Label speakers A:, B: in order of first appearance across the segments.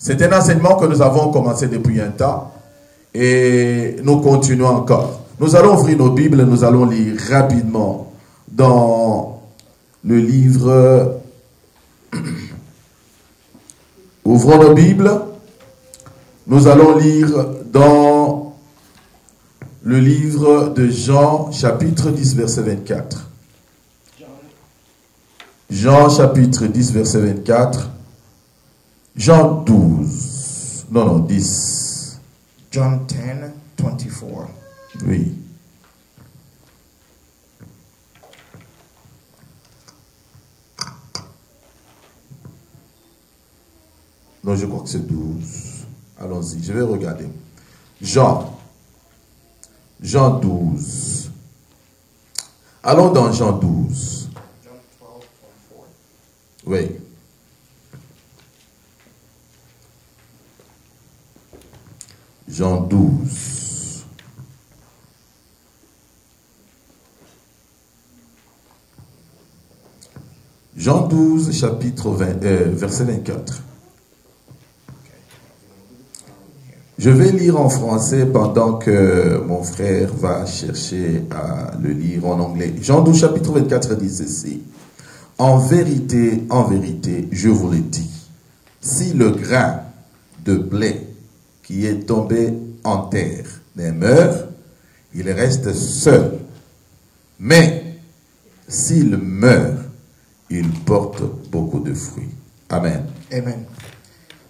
A: C'est un enseignement que nous avons commencé depuis un temps et nous continuons encore. Nous allons ouvrir nos Bibles, nous allons lire rapidement dans le livre. Ouvrons nos Bibles. Nous allons lire dans le livre de Jean, chapitre 10, verset 24. Jean, chapitre 10, verset 24. Jean 12. Non, 10.
B: John 10, 24.
A: Oui. Non, je crois que c'est 12. Allons-y, je vais regarder. Jean 12. Allons dans Jean 12.
B: John 12, 24.
A: Oui. Jean 12. Jean 12, chapitre 20, verset 24. Je vais lire en français pendant que mon frère va chercher à le lire en anglais. Jean 12, chapitre 24 dit ceci. En vérité, je vous le dis, si le grain de blé qui est tombé en terre ne meurt, il reste seul. Mais s'il meurt, il porte beaucoup de fruits. Amen.
B: Amen.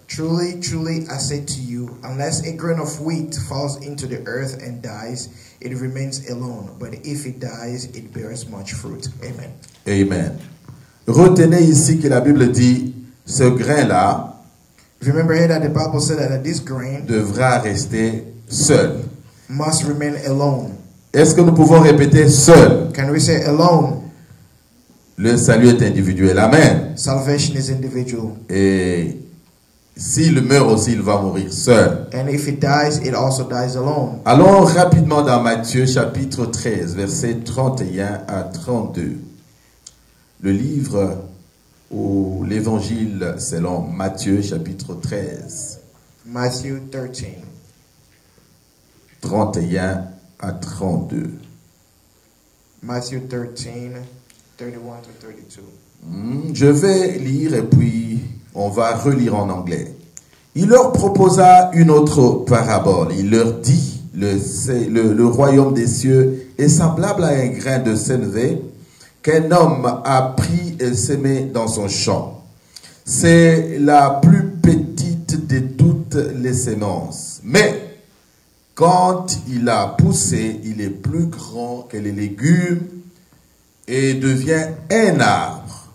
B: Truly, truly, I say to you, unless a grain of wheat falls into the earth and dies, it remains alone. But if it dies, it bears much fruit. Amen.
A: Amen. Retenez ici que la Bible dit, ce grain-là
B: Remember here that the Bible said that this grain
A: devra rester seul.
B: must remain alone.
A: Est-ce que nous pouvons répéter seul?
B: Can we say alone?
A: Le salut est individuel. Amen.
B: Salvation is individual.
A: Et s'il meurt aussi, il va mourir seul.
B: And if it dies, it also dies alone.
A: Allons rapidement dans Matthieu chapitre 13, versets 31 à 32. Le livre ou l'évangile selon Matthieu chapitre 13.
B: Matthew 13.
A: 31 à 32.
B: Matthew 13, 31 to 32.
A: Je vais lire et puis on va relire en anglais. Il leur proposa une autre parabole. Il leur dit, le royaume des cieux est semblable à un grain de sénévé qu'un homme a pris et semé dans son champ. C'est la plus petite de toutes les semences. Mais quand il a poussé, il est plus grand que les légumes et devient un arbre,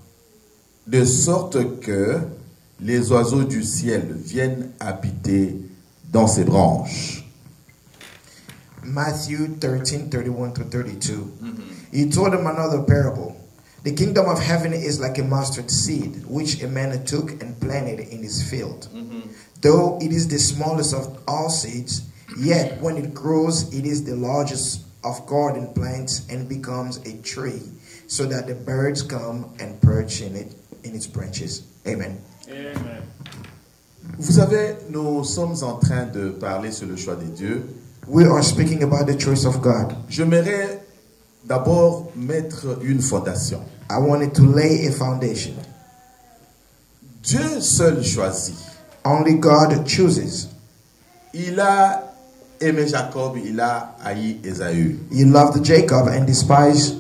A: de sorte que les oiseaux du ciel viennent habiter dans ses branches.
B: Matthew 13, 31 to 32. He told them another parable. The kingdom of heaven is like a mustard seed, which a man took and planted in his field. Though it is the smallest of all seeds, yet when it grows, it is the largest of garden plants and becomes a tree, so that the birds come and perch in its branches. Amen.
C: Amen.
A: Vous savez, nous sommes en train de parler sur le choix de Dieu.
B: We are speaking about the choice of God.
A: J'aimerais d'abord mettre une fondation.
B: I wanted to lay a foundation.
A: Dieu seul choisit.
B: Only God chooses.
A: Il a aimé Jacob, il a haï Ésaü.
B: He loved Jacob and despised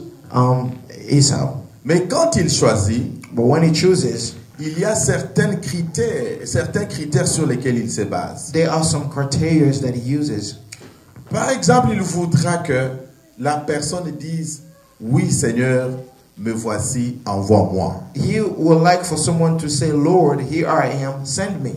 B: Esau.
A: Mais quand il choisit,
B: But when he chooses,
A: il y a certains critères sur lesquels il se base.
B: there are some criteria that he uses.
A: Par exemple, il voudra que la personne dise, oui Seigneur, me voici, envoie-moi.
B: He would like for someone to say, Lord, here I am, send me.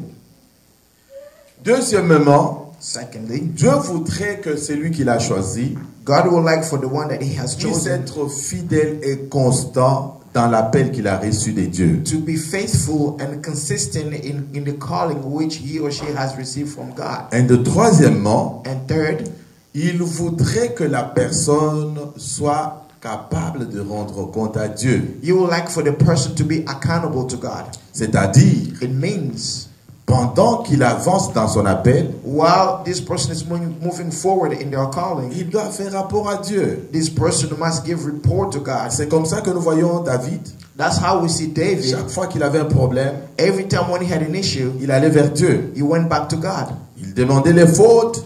A: Deuxièmement,
B: Secondly,
A: Dieu voudrait que celui qu'il a choisi
B: God would like for the one that he has
A: puisse
B: chosen
A: être fidèle et constant dans l'appel qu'il a reçu de Dieu.
B: to be faithful and consistent in the calling which he or she has received from God.
A: Et troisièmement,
B: And third,
A: il voudrait que la personne soit capable de rendre compte à Dieu.
B: you would like for the person to be accountable to God.
A: C'est-à-dire
B: It means
A: pendant qu'il avance dans son appel,
B: while this person is moving forward in their calling,
A: il doit faire rapport à Dieu.
B: this person must give report to God.
A: C'est comme ça que nous voyons David.
B: That's how we see David.
A: Chaque fois qu'il avait un problème,
B: Every time when he had an issue,
A: il allait vers Dieu.
B: he went back to God.
A: Il demandait les fautes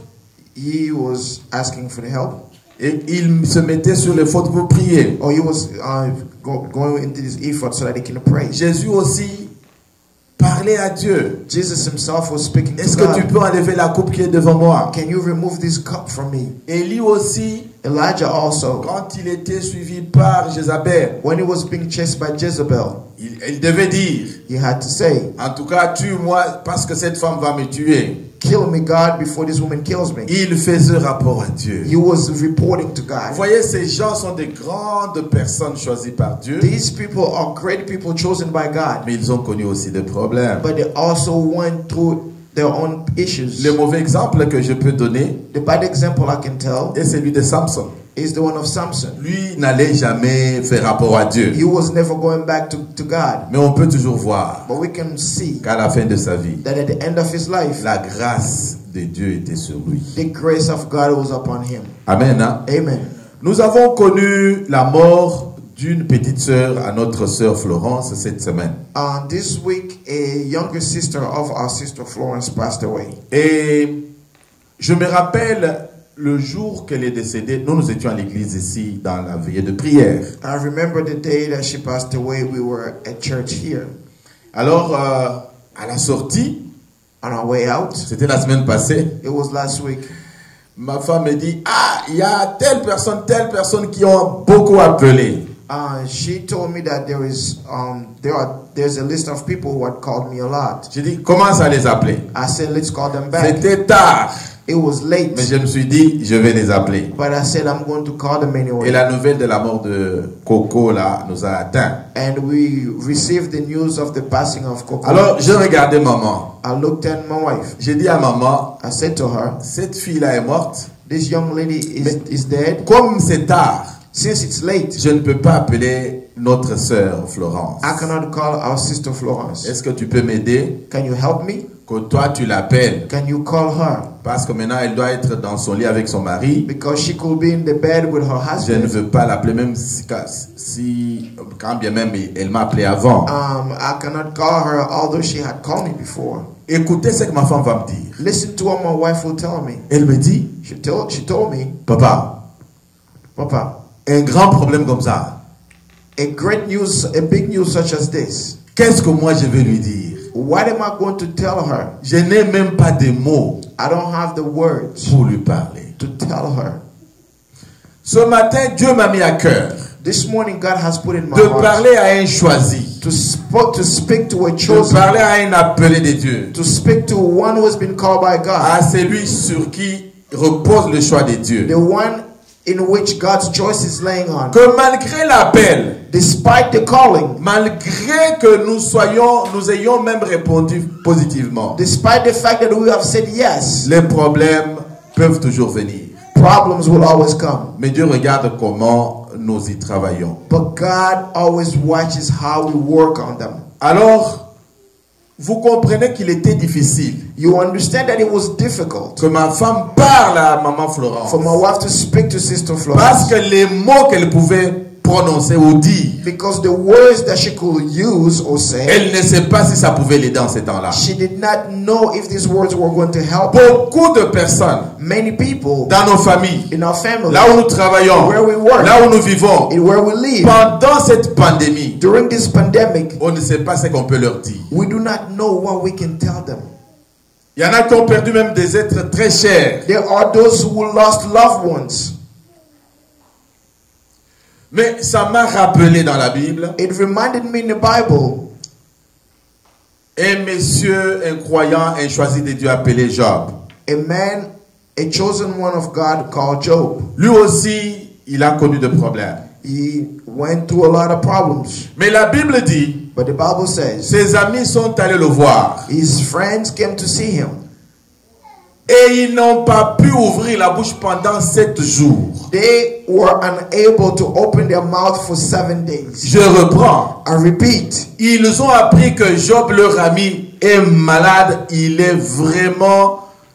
B: He was asking for the help,
A: et il se mettait sur les fautes pour prier.
B: or he was going into this effort so that he can pray.
A: Jésus aussi parlait à Dieu.
B: Jesus himself was speaking to
A: Est-ce que tu
B: God.
A: peux enlever la coupe qui est devant moi?
B: Can you remove this cup from me?
A: Élie aussi,
B: Elijah also,
A: quand il était suivi par Jézabel,
B: when he was being chased by Jezebel,
A: il devait dire,
B: he had to say,
A: en tout cas, tue-moi parce que cette femme va me tuer.
B: kill me, God, before this woman kills me.
A: Il faisait rapport à Dieu.
B: He was reporting to
A: Vous
B: God.
A: voyez, ces gens sont des grandes personnes choisies par Dieu,
B: These people are great people chosen by God,
A: mais ils ont connu aussi des problèmes.
B: but they also went through their own issues.
A: Le mauvais exemple que je peux donner
B: The bad example I can tell
A: est celui de Samson.
B: is the one of Samson.
A: Lui n'allait jamais faire rapport à Dieu.
B: He was never going back to God,
A: Mais on peut toujours voir
B: but we can see
A: qu'à la fin de sa vie,
B: that at the end of his life,
A: la grâce de Dieu était sur lui.
B: the grace of God was upon him.
A: Amen. Hein?
B: Amen.
A: Nous avons connu la mort d'une petite sœur à notre sœur Florence cette semaine.
B: This week, a younger sister of our sister Florence passed away.
A: Et je me rappelle le jour qu'elle est décédée, nous étions à l'église ici dans la veillée de prière.
B: I remember the day that she passed away. We were at church here.
A: Alors, à la sortie,
B: On our way out,
A: c'était la semaine passée,
B: it was last week.
A: ma femme me dit, ah, il y a telle personne qui ont beaucoup appelé.
B: She told me that there's a list of people who had called me a lot.
A: J'ai dit, commence à les appeler.
B: I said, let's call them back.
A: C'était tard,
B: It was late,
A: mais je me suis dit, je vais les appeler.
B: but I said I'm going to call them
A: Et
B: anyway.
A: la nouvelle de la mort de Coco, là, nous a atteints.
B: And we received the news of the passing of Coco.
A: Alors, je regardais maman.
B: I looked at my wife.
A: J'ai dit à maman,
B: I said to her,
A: cette fille-là est morte.
B: this young lady is dead.
A: Comme c'est tard,
B: Since it's late,
A: je ne peux pas appeler notre sœur Florence.
B: I cannot call our sister Florence.
A: Est-ce que tu peux m'aider?
B: Can you help me?
A: Que toi, tu l'appelles.
B: Can you call her?
A: Parce que maintenant, elle doit être dans son lit avec son mari.
B: Because she could be in the bed with her
A: Je ne
B: husband.
A: veux pas l'appeler, même quand bien même elle m'a appelé avant.
B: I cannot call her, although she had called me before.
A: Écoutez ce que ma femme va me dire.
B: Listen to what my wife will tell me.
A: Elle me dit,
B: She told me,
A: papa,
B: Papa,
A: un grand problème comme ça,
B: a big news such as this.
A: qu'est-ce que moi je vais lui dire?
B: What am I going to tell her?
A: Je n'ai même pas de mots
B: I don't have the words
A: pour lui parler.
B: to tell her.
A: Ce matin, Dieu m'a mis à cœur
B: This morning, God has put in my
A: de
B: heart
A: parler à un choisi,
B: to speak to a
A: de
B: chosen,
A: parler à un appelé de Dieu,
B: to speak to one who has been called by God,
A: à celui sur qui repose le choix de Dieu.
B: the one in which God's choice is laying on.
A: Que malgré l'appel,
B: Despite the calling,
A: malgré que nous ayons même répondu positivement,
B: despite the fact that we have said yes,
A: les problèmes peuvent toujours venir.
B: problems will always come.
A: Mais Dieu regarde comment nous y travaillons.
B: But God always watches how we work on them.
A: Alors, vous comprenez qu'il était difficile
B: You understand that it was difficult
A: que ma femme parle à maman Florence.
B: for my wife to speak to Sister
A: Parce
B: Florence,
A: que les mots qu'elle pouvait prononcer ou dire,
B: because the words that she could use or say,
A: elle ne sait pas si ça pouvait l'aider en ces temps-là.
B: she did not know if these words were going to help her.
A: Beaucoup de personnes
B: Many people
A: dans nos familles,
B: in our family,
A: là où nous travaillons,
B: where we work,
A: là où nous vivons,
B: in where we live,
A: pendant cette pandémie,
B: during this pandemic,
A: on ne sait pas ce qu'on peut leur dire.
B: we do not know what we can tell them.
A: Il y en a qui ont perdu même des êtres très chers.
B: There are those who lost loved ones.
A: Mais ça m'a rappelé dans la Bible
B: It reminded me in the Bible,
A: un monsieur, un croyant, un choisi de Dieu appelé Job.
B: a man, a chosen one of God called Job.
A: Lui aussi, il a connu des problèmes.
B: He went through a lot of problems.
A: Mais la Bible dit,
B: But the Bible says
A: ses amis sont allés le voir.
B: his friends came to see him.
A: Et ils n'ont pas pu ouvrir la bouche pendant 7 jours.
B: They were unable to open their mouth for 7 days.
A: Je reprends.
B: I repeat,
A: Ils ont appris que Job, leur ami, est malade,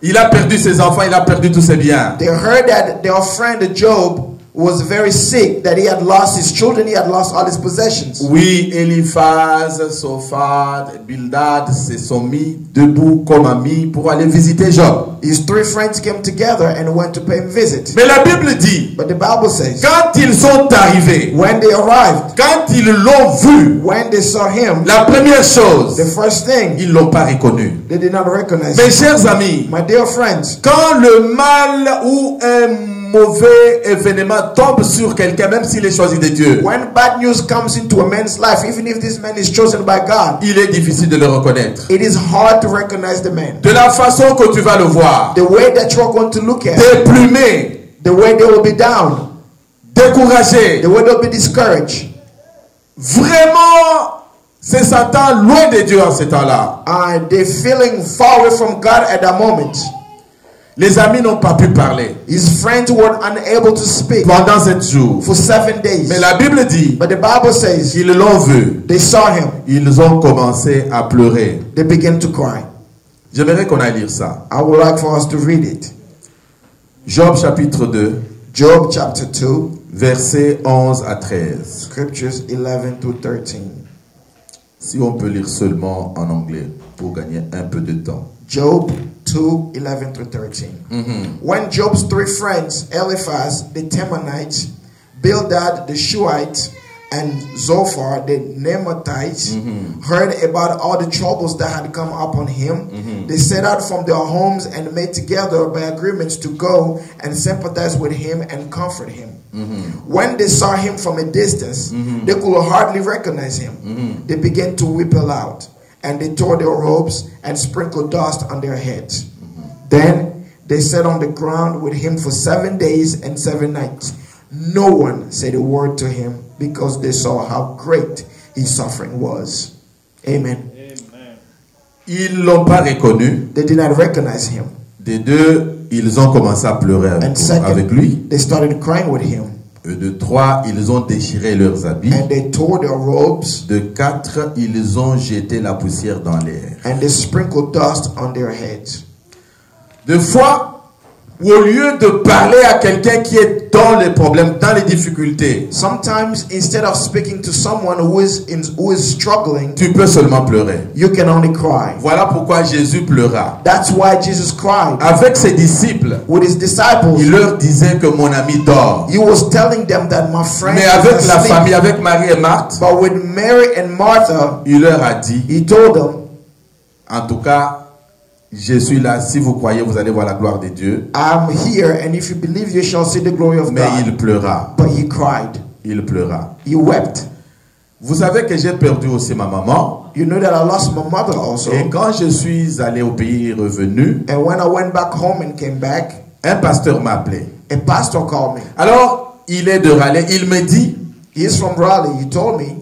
A: il a perdu ses enfants, il a perdu tous ses biens.
B: They heard that their friend Job was very sick, that he had lost his children, he had lost all his possessions.
A: Oui, Eliphaz, Sophad, Bildad se sont mis debout comme amis pour aller visiter Job.
B: His three friends came together and went to pay him visit.
A: Mais la Bible dit,
B: But the Bible says,
A: quand ils sont arrivés,
B: when they arrived,
A: quand ils l'ont vu,
B: when they saw him,
A: la première chose,
B: the first thing,
A: ils l'ont pas reconnu.
B: they did not recognize
A: Mes
B: him.
A: chers amis,
B: My dear friends,
A: quand le mal ou un mauvais événement tombe sur quelqu'un, même s'il est choisi de Dieu,
B: when bad news comes into a man's life, even if this man is chosen by God,
A: il est difficile de le reconnaître.
B: it is hard to recognize the man.
A: De la façon que tu vas le voir,
B: The way that you're going to look at,
A: déplumé,
B: the way they will be down,
A: découragé,
B: the way they'll be discouraged,
A: vraiment se sentant loin de Dieu en ce temps-là.
B: and they're feeling far away from God at that moment.
A: Les amis n'ont pas pu parler
B: His friends were unable to speak
A: pendant 7 jours.
B: for 7 days.
A: Mais la Bible dit
B: But the Bible says
A: qu'ils l'ont vu.
B: they saw him.
A: Ils ont commencé à pleurer.
B: They began to cry.
A: J'aimerais qu'on aille lire ça.
B: I would like for us to read it.
A: Job chapitre 2,
B: Job chapter 2,
A: versets 11 à 13.
B: scriptures 11 to 13.
A: Si on peut lire seulement en anglais pour gagner un peu de temps.
B: Job 2, 11 to 13. When Job's three friends, Eliphaz the Temanite, Bildad the Shuhite, and Zophar the Naamathite, heard about all the troubles that had come upon him, they set out from their homes and made together by agreements to go and sympathize with him and comfort him. When they saw him from a distance, they could hardly recognize him. They began to weep aloud, and they tore their robes and sprinkled dust on their heads. Then they sat on the ground with him for 7 days and 7 nights. No one said a word to him because they saw how great his suffering was. Amen.
A: Ils l'ont pas reconnu.
B: They did not recognize him.
A: Des deux, ils ont commencé à pleurer
B: And second,
A: avec lui.
B: they started crying with him.
A: Et de 3, ils ont déchiré leurs habits.
B: And they tore their robes
A: De 4, ils ont jeté la poussière dans l'air.
B: and they sprinkled dust on their heads.
A: Des fois, au lieu de parler à quelqu'un qui est dans les problèmes, dans les difficultés,
B: Sometimes instead of speaking to someone who is struggling,
A: tu peux seulement pleurer.
B: you can only cry.
A: Voilà pourquoi Jésus pleura.
B: That's why Jesus cried.
A: Avec ses disciples,
B: With his disciples,
A: il leur disait que mon ami dort.
B: he was telling them that my friend
A: Mais
B: is
A: avec la
B: asleep.
A: famille, avec Marie et Marthe,
B: But with Mary and Martha,
A: il leur a dit,
B: he told them,
A: en tout cas, je suis là, si vous croyez, vous allez voir la gloire de Dieu.
B: I'm here, and if you believe, you shall see the glory of
A: Mais
B: God.
A: il pleura.
B: But he cried.
A: Il pleura.
B: He wept.
A: Vous savez que j'ai perdu aussi ma maman.
B: You know that I lost my mother also.
A: Et quand je suis allé au pays revenu,
B: And when I went back home and came back,
A: un pasteur m'a appelé.
B: a pastor called me.
A: Alors, il est de Raleigh. Il me dit,
B: He is from Raleigh. He told me,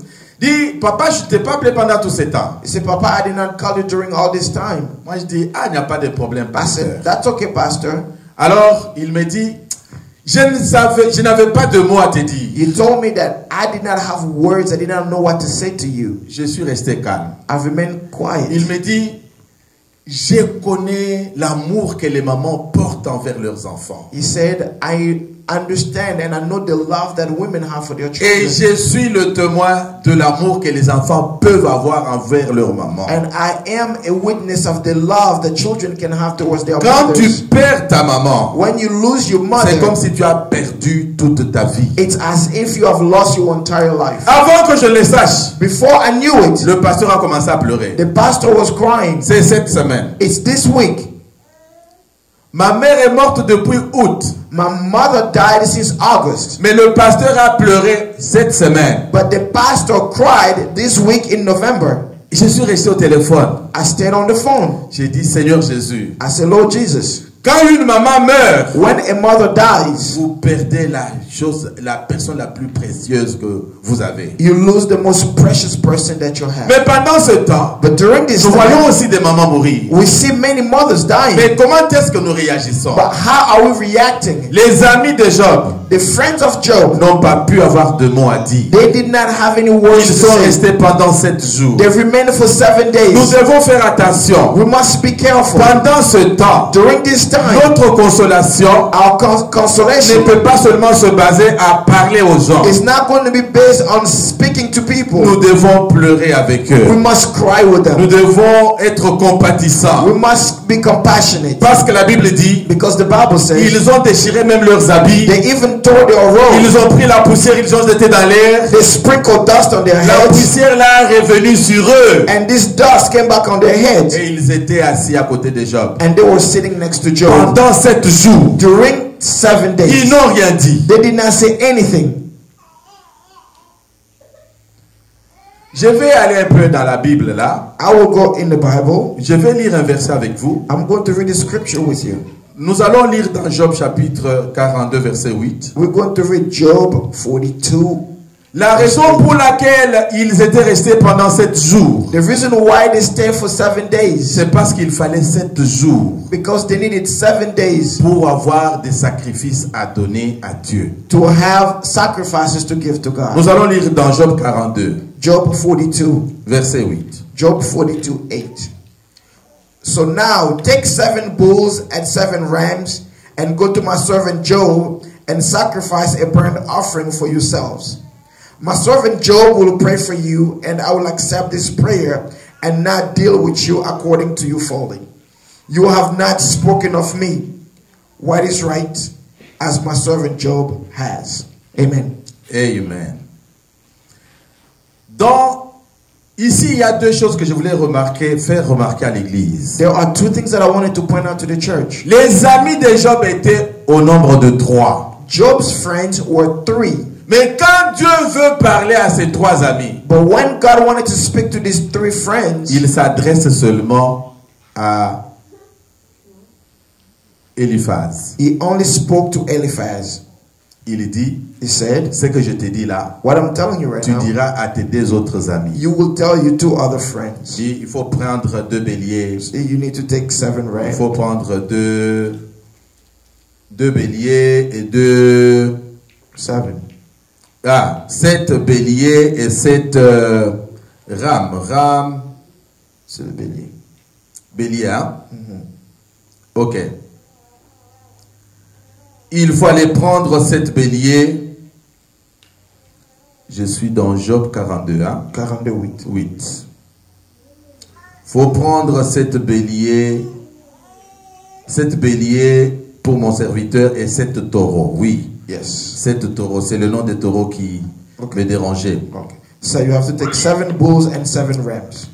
A: papa, je ne t'ai pas appelé pendant tout ce temps.
B: he said, Papa, I did not call you during all this time.
A: Moi, je dis, il n'y a pas de problème,
B: I
A: pasteur.
B: said, that's okay, pastor.
A: Alors, il me dit, je n'avais pas de mots à te dire.
B: He told me that I did not have words. I did not know what to say to you.
A: Je suis resté calme.
B: I've remained quiet.
A: Il me dit, je connais l'amour que les mamans portent envers leurs enfants.
B: He said, I understand and I know the love that women have for their
A: Et
B: children.
A: je suis le témoin de l'amour que les enfants peuvent avoir envers leur maman.
B: And I am a witness of the love that children can have towards their
A: Quand tu
B: mothers.
A: perds ta maman,
B: When you lose your
A: c'est comme
B: mother,
A: si tu as perdu toute ta vie.
B: it's as if you have lost your entire life.
A: Avant que je le sache,
B: Before I knew it,
A: le pasteur a commencé à pleurer.
B: the pastor was crying.
A: C'est cette semaine.
B: It's this week.
A: Ma mère est morte depuis août,
B: My mother died since August.
A: mais le pasteur a pleuré cette semaine.
B: But the pastor cried this week in November.
A: Je suis resté au téléphone.
B: I stayed on the phone.
A: J'ai dit, Seigneur Jésus,
B: I said, Lord Jesus,
A: Quand une maman meurt,
B: when a mother dies,
A: vous perdez la personne la plus précieuse que vous avez.
B: you lose the most precious person that you have.
A: Mais pendant ce temps,
B: But during this
A: nous voyons
B: time,
A: aussi des mamans mourir.
B: we see many mothers dying.
A: Mais comment est-ce que nous réagissons?
B: But how are we reacting?
A: Les amis de Job
B: The friends of Job,
A: n'ont pas pu avoir de mots à dire.
B: they did not have any words
A: Ils
B: to
A: sont
B: say.
A: restés pendant 7 jours.
B: They remained for 7
A: Nous
B: days.
A: devons faire attention.
B: We must be careful.
A: Pendant ce temps,
B: During this time,
A: notre consolation
B: our
A: ne
B: consolation
A: peut pas seulement se baser à parler aux gens.
B: is not going to be based on speaking to people.
A: Nous devons pleurer avec
B: We
A: eux.
B: must cry with
A: Nous
B: them.
A: devons être compatissants.
B: We must be compassionate.
A: Parce que la Bible dit,
B: Because the Bible says
A: ils ont déchiré même leurs habits.
B: they even tore their robes.
A: Ils ont pris la poussière, ils ont jeté dans l'air.
B: They sprinkled dust on their
A: La
B: heads.
A: poussière là est revenue sur eux.
B: And this dust came back on their heads.
A: Et ils étaient assis à côté de Job.
B: And they were sitting next to Job.
A: Pendant 7 jours,
B: During 7
A: ils
B: days,
A: n'ont rien dit.
B: they did not say anything.
A: Je vais aller un peu dans la Bible là.
B: I will go in the Bible.
A: Je vais lire un verset avec vous.
B: I'm going to read the scripture with you.
A: Nous allons lire dans Job chapitre 42 verset 8.
B: We're going to read Job 42.
A: La raison pour laquelle ils étaient restés pendant 7 jours,
B: The reason why they stayed for 7 days,
A: c'est parce qu'il fallait 7 jours
B: because they needed 7 days
A: pour avoir des sacrifices à donner à Dieu.
B: to have sacrifices to give to God.
A: Nous allons lire dans Job 42
B: Job 42,
A: verset 8.
B: Job 42, 8. So now take 7 bulls and 7 rams and go to my servant Job and sacrifice a burnt offering for yourselves. My servant Job will pray for you, and I will accept this prayer and not deal with you according to your folly. You have not spoken of me what is right, as my servant Job has. Amen.
A: Amen. Ici, il y a 2 choses que je voulais faire remarquer à l'église.
B: There are 2 things that I wanted to point out to the church.
A: Les amis de Job étaient au nombre de 3.
B: Job's friends were 3.
A: Mais quand Dieu veut parler à ses 3 amis,
B: But when God wanted to speak to these 3 friends,
A: il s'adresse seulement à Eliphaz.
B: he only spoke to Eliphaz.
A: Il dit,
B: He said,
A: ce que je te dis là,
B: what I'm telling you right
A: tu
B: now,
A: diras à tes 2 autres amis.
B: you will tell your 2 other friends.
A: Il faut prendre 2 béliers.
B: You need to take 7
A: Il
B: rams.
A: faut prendre 2 béliers et 2... 7 béliers et 7 rames. Rames,
B: C'est le bélier.
A: bélier, hein? Ok. Il faut aller prendre 7 béliers. Je suis dans Job 42, hein?
B: 42, 8.
A: 8. Faut prendre 7 béliers pour mon serviteur et 7 taureaux. Oui.
B: Yes.
A: 7 taureaux. C'est le nom des taureaux qui me dérangeait.
B: Okay. So you have to take 7 bulls and 7 rams.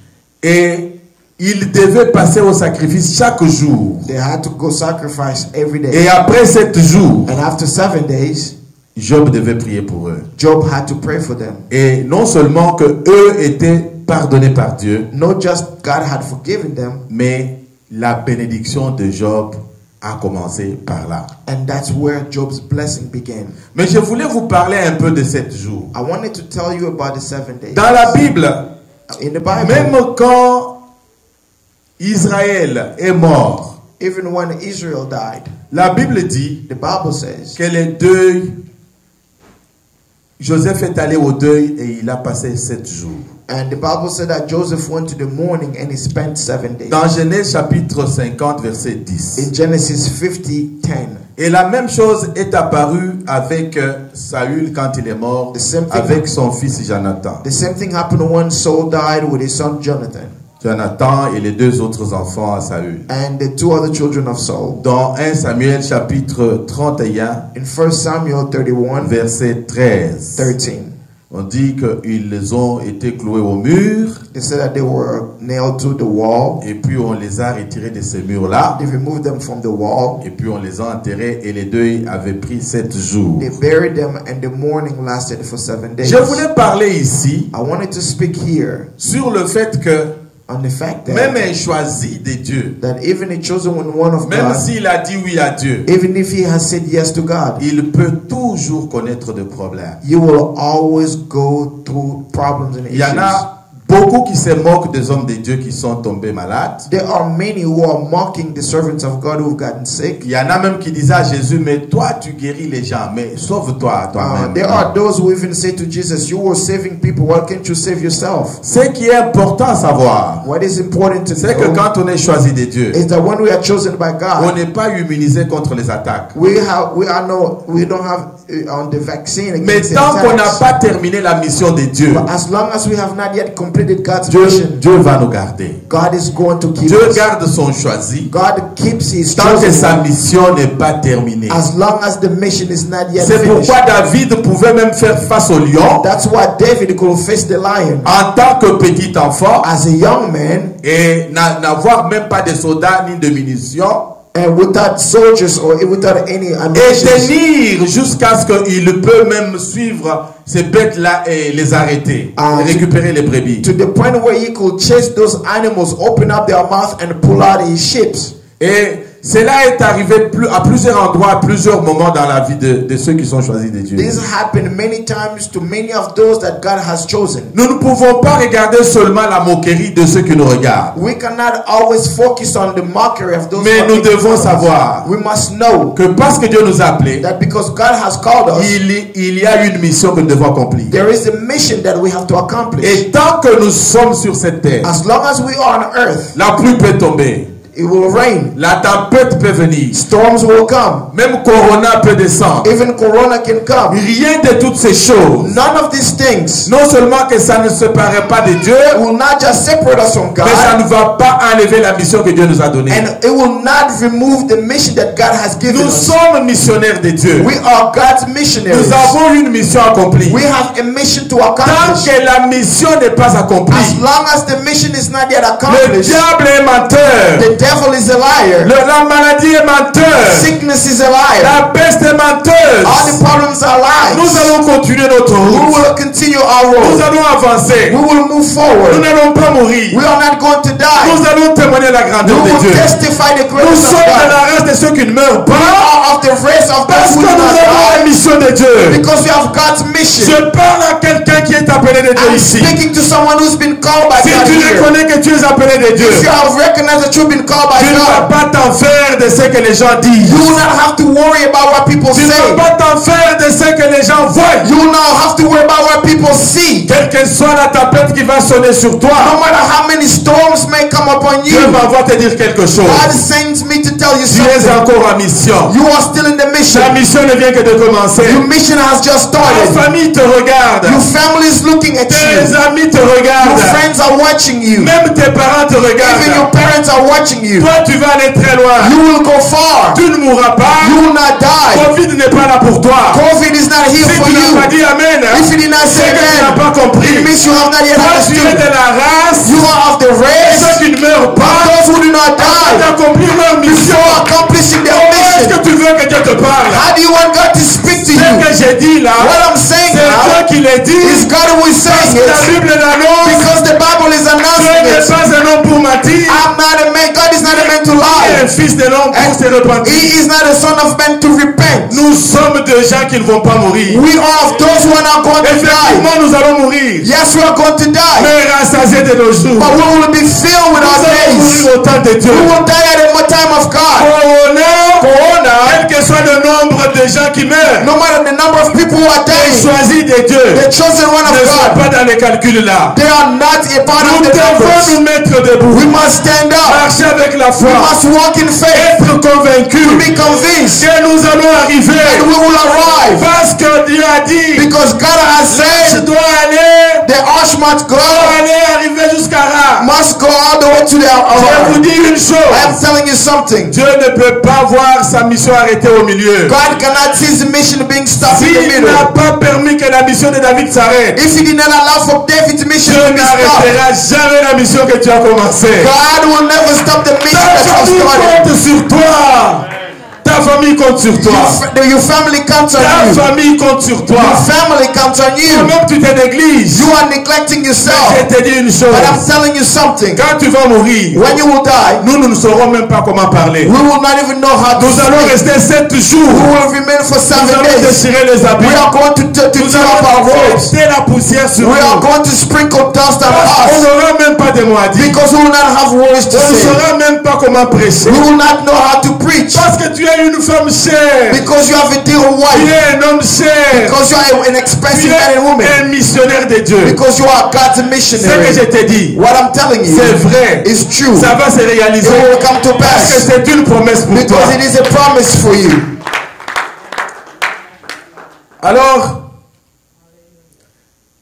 A: Et ils devaient passer au sacrifice chaque jour.
B: They had to go sacrifice every day.
A: Et après 7 jours,
B: And after 7 days,
A: Job devait prier pour eux.
B: Job had to pray for them.
A: Et non seulement que eux étaient pardonnés par Dieu,
B: Not just God had forgiven them,
A: mais la bénédiction de Job a commencé par là.
B: and that's where Job's blessing began.
A: Mais je voulais vous parler un peu de 7 jours.
B: I wanted to tell you about the 7 days.
A: Dans la Bible,
B: In the Bible,
A: même quand Israël est mort,
B: even when Israel died,
A: la Bible dit
B: the Bible says
A: que les deuils, Joseph est allé au deuil et il a passé 7 jours.
B: And the Bible said that Joseph went to the mourning and he spent 7 days.
A: Dans Genèse chapitre 50 verset 10.
B: In Genesis 50, 10.
A: Et la même chose est apparue avec Saül quand il est mort,
B: The same thing-
A: avec son fils Jonathan.
B: The same thing happened when Saul died with his son Jonathan
A: Jonathan et les 2 autres enfants à Saül.
B: and the 2 other children of Saul.
A: Dans 1 Samuel chapitre 31
B: In 1 Samuel 31,
A: verset 13.
B: 13,
A: On dit qu'ils ont été cloués au mur
B: they said that they were nailed to the wall.
A: et puis on les a retirés de ces murs-là
B: They removed them from the wall.
A: et puis on les a enterrés et les deuils avaient pris 7 jours.
B: They buried them and the mourning lasted for 7 days.
A: Je voulais parler ici
B: I wanted to speak here
A: sur le fait que
B: on the fact that,
A: même un choisi de Dieu,
B: that even a chosen one of
A: même
B: God,
A: s'il a dit oui à Dieu,
B: even if he has said yes to God,
A: il peut toujours connaître des problèmes.
B: you will always go through problems and
A: Il y en
B: issues.
A: a beaucoup qui se moquent des hommes de Dieu qui sont tombés malades.
B: There are many who are mocking the servants of God who've gotten sick.
A: Il y en a même qui disaient à Jésus, mais toi tu guéris les gens, mais sauve-toi toi-même.
B: There are those who even say to Jesus, you were saving people, why can't you save yourself?
A: Ce qui est important à savoir,
B: What is important to
A: c'est que
B: know
A: quand on est choisi de Dieu,
B: is that when we are chosen by
A: on
B: God,
A: n'est pas immunisé contre les attaques.
B: we don't have on the vaccine
A: Mais
B: against the
A: tant qu'on n'a
B: attacks.
A: pas terminé la mission de Dieu,
B: But as long as we have not yet completed God's mission,
A: Dieu va nous garder.
B: God is going to keep
A: Dieu
B: us.
A: garde son choisi
B: God keeps his
A: tant que
B: chosen
A: sa
B: one,
A: mission n'est pas terminée.
B: as long as the mission is not yet
A: C'est
B: finished.
A: pourquoi David pouvait même faire face au lion
B: That's why David could face the lion
A: en tant que petit enfant
B: as a young man
A: et n'avoir même pas de soldats ni de munitions
B: and without soldiers or without any
A: et
B: ammunition,
A: tenir jusqu'à ce qu'il peut même suivre ces bêtes-là et les arrêter et récupérer les brebis.
B: to the point where he could chase those animals, open up their mouth and pull out his ships.
A: Et cela est arrivé à plusieurs endroits, à plusieurs moments dans la vie de ceux qui sont choisis de Dieu.
B: This happened many times to many of those that God has chosen.
A: Nous ne pouvons pas regarder seulement la moquerie de ceux qui nous regardent.
B: We cannot always focus on the mockery of those
A: Mais
B: who are
A: nous
B: making
A: devons
B: fun of us.
A: savoir
B: We must know
A: que parce que Dieu nous a appelés,
B: that because God has called us,
A: il y a une mission que nous devons accomplir.
B: there is a mission that we have to accomplish.
A: Et tant que nous sommes sur cette terre,
B: As long as we are on earth,
A: la pluie peut tomber,
B: it will rain,
A: la tempête peut venir,
B: storms will come,
A: même Corona peut descendre.
B: even Corona can come.
A: Rien de toutes ces choses,
B: None of these things
A: non seulement que ça ne se séparait pas de Dieu,
B: will not just separate us from
A: mais ça
B: God,
A: ne va pas enlever la mission que Dieu nous a donnée.
B: and it will not remove the mission that God has given
A: Nous
B: us.
A: sommes missionnaires de Dieu.
B: We are God's missionaries.
A: Nous avons une mission accomplie.
B: We have a mission to
A: Tant
B: accomplish.
A: que la mission n'est pas accomplie,
B: As long as the mission is not yet
A: le
B: accomplished,
A: diable est menteur.
B: the devil is a liar.
A: La maladie est menteur.
B: Sickness is a liar.
A: La peste est menteuse.
B: All the problems are
A: Nous
B: lies.
A: allons continuer notre
B: We
A: route.
B: will continue our
A: Nous
B: road.
A: allons avancer.
B: We will move
A: Nous
B: forward.
A: n'allons pas mourir.
B: We are not going to die.
A: Nous allons témoigner la
B: We
A: grandeur de
B: will
A: Dieu.
B: testify the
A: Nous
B: greatness of
A: sommes de
B: God.
A: la race de ceux qui ne meurent
B: We
A: pas
B: are of the race of
A: parce
B: those
A: que
B: who do
A: nous
B: not
A: avons la
B: die,
A: mission de Dieu.
B: because we have God's mission.
A: Je parle à quelqu'un qui est appelé de Dieu
B: I'm
A: ici.
B: speaking to someone who's been called by
A: Si
B: God
A: tu
B: here.
A: reconnais que tu es appelé de Dieu,
B: If you have recognized that you've been called by
A: tu ne vas
B: God,
A: pas t'en faire de ce que les gens disent.
B: you will not have to worry about what people
A: Tu ne vas
B: say.
A: pas t'en faire de ce que les gens voient.
B: You will not have to worry about what people see.
A: Quelle que soit la tempête qui va sonner sur toi,
B: No matter how many storms may come upon
A: Dieu
B: you,
A: m'envoie te dire quelque chose.
B: God sends me to tell you
A: Tu es
B: something.
A: encore en mission.
B: You are still in the mission.
A: La mission ne vient que de commencer.
B: Your mission has just
A: Ta
B: started.
A: famille te regarde.
B: Your family is looking at
A: Tes
B: you.
A: amis te
B: Your
A: regardent.
B: friends are watching you.
A: Même tes parents te
B: Even your
A: regardent.
B: parents are watching you.
A: Toi, tu vas aller très loin.
B: You will go far.
A: Tu ne mourras pas.
B: You will not die.
A: Covid n'est pas là pour toi.
B: COVID is not here
A: Si
B: for
A: tu n'as pas
B: you.
A: dit Amen,
B: If you did not
A: c'est
B: say
A: que tu n'as
B: amen,
A: pas compris.
B: it means you have not yet
A: Toi, tu es de
B: understood.
A: la race.
B: You are of the
A: Et
B: race
A: ceux qui ne meurent
B: of
A: pas
B: those who do not die
A: d'accomplir leur mission.
B: before accomplishing their
A: Comment est-ce
B: mission.
A: que tu veux que Dieu te parle?
B: How do you want God to speak to
A: Ce
B: you?
A: que j'ai dit là,
B: What I'm saying
A: c'est
B: now
A: Dieu qui l'a dit.
B: is God who is
A: Parce
B: saying
A: que la
B: it,
A: Bible l'annonce.
B: because the Bible is
A: Dieu
B: announcing
A: n'est
B: it.
A: pas un homme pour mentir.
B: I'm not a man. God is not a man to
A: Il est un
B: lie.
A: fils de l'homme pour se repentir.
B: He is not a son of man to repent.
A: Nous sommes des gens qui ne vont pas mourir.
B: We are of those who are not going to die.
A: Effectivement, nous allons mourir.
B: Yes, we are going to die,
A: Mais rassasiés de nos jours.
B: but we will be filled with
A: Nous
B: our
A: allons
B: days.
A: mourir au temps de Dieu.
B: We will die at the time of God.
A: Corona, quel que soit le nombre de gens qui meurent,
B: No matter the number of people who are
A: les
B: dying,
A: choisis de Dieu
B: the chosen one
A: ne
B: of
A: sont
B: God,
A: pas dans les calculs là.
B: they are not a part
A: Nous
B: of the
A: devons
B: numbers.
A: nous mettre debout,
B: We must stand up.
A: marcher avec la
B: We
A: foi,
B: must walk in faith.
A: être convaincus
B: Be convinced
A: que nous allons arriver.
B: that we will arrive,
A: Parce que Dieu a dit,
B: because God has
A: je
B: said
A: dois aller,
B: the arch must go,
A: arriver jusqu'à Ra.
B: must go all the way to the
A: Je vous
B: hour.
A: dis une
B: I
A: chose,
B: am telling you something.
A: Dieu ne peut pas voir sa mission arrêtée au milieu.
B: God cannot see the mission being stopped in the
A: S'il
B: middle.
A: n'a pas permis que la mission de David s'arrête,
B: If he did not allow for David's mission
A: Dieu
B: to be stopped,
A: n'arrêtera jamais la mission que tu as commencée.
B: God will never stop the mission
A: Ta
B: that you
A: famille
B: started.
A: compte sur toi. Ta famille famille compte sur toi.
B: Your family counts on
A: Ta
B: you.
A: famille compte sur toi.
B: Your family counts on you.
A: Toi-même, tu te négliges.
B: You are neglecting yourself.
A: Je te dis une chose.
B: But I'm telling you something.
A: Quand tu vas mourir,
B: When you will die,
A: nous ne saurons même pas comment parler.
B: we will not even know how to
A: Nous allons
B: speak.
A: rester 7 jours.
B: We will remain for
A: Nous
B: 7
A: allons
B: days.
A: déchirer les habits.
B: We are going to
A: Nous
B: tear up our
A: allons
B: robes.
A: jeter la poussière sur
B: We are
A: nous.
B: going to sprinkle dust on
A: On
B: us.
A: n'aura même pas de mots à dire.
B: Because we will not have words to
A: On ne
B: say.
A: saura même pas comment prêcher.
B: We will not know how to preach.
A: Parce que tu es une femme chère.
B: Because you have a dear
A: Tu
B: wife.
A: es un homme cher.
B: Because you are an
A: Tu
B: expensive man and
A: es
B: woman.
A: un missionnaire de Dieu.
B: Because you are God's
A: Ce que
B: missionary.
A: je te dis,
B: What I'm telling you
A: c'est vrai.
B: is true.
A: Ça va se
B: It
A: réaliser.
B: will come to
A: Parce que
B: pass.
A: c'est une promesse pour toi.
B: Because it is a promise for you.
A: Alors,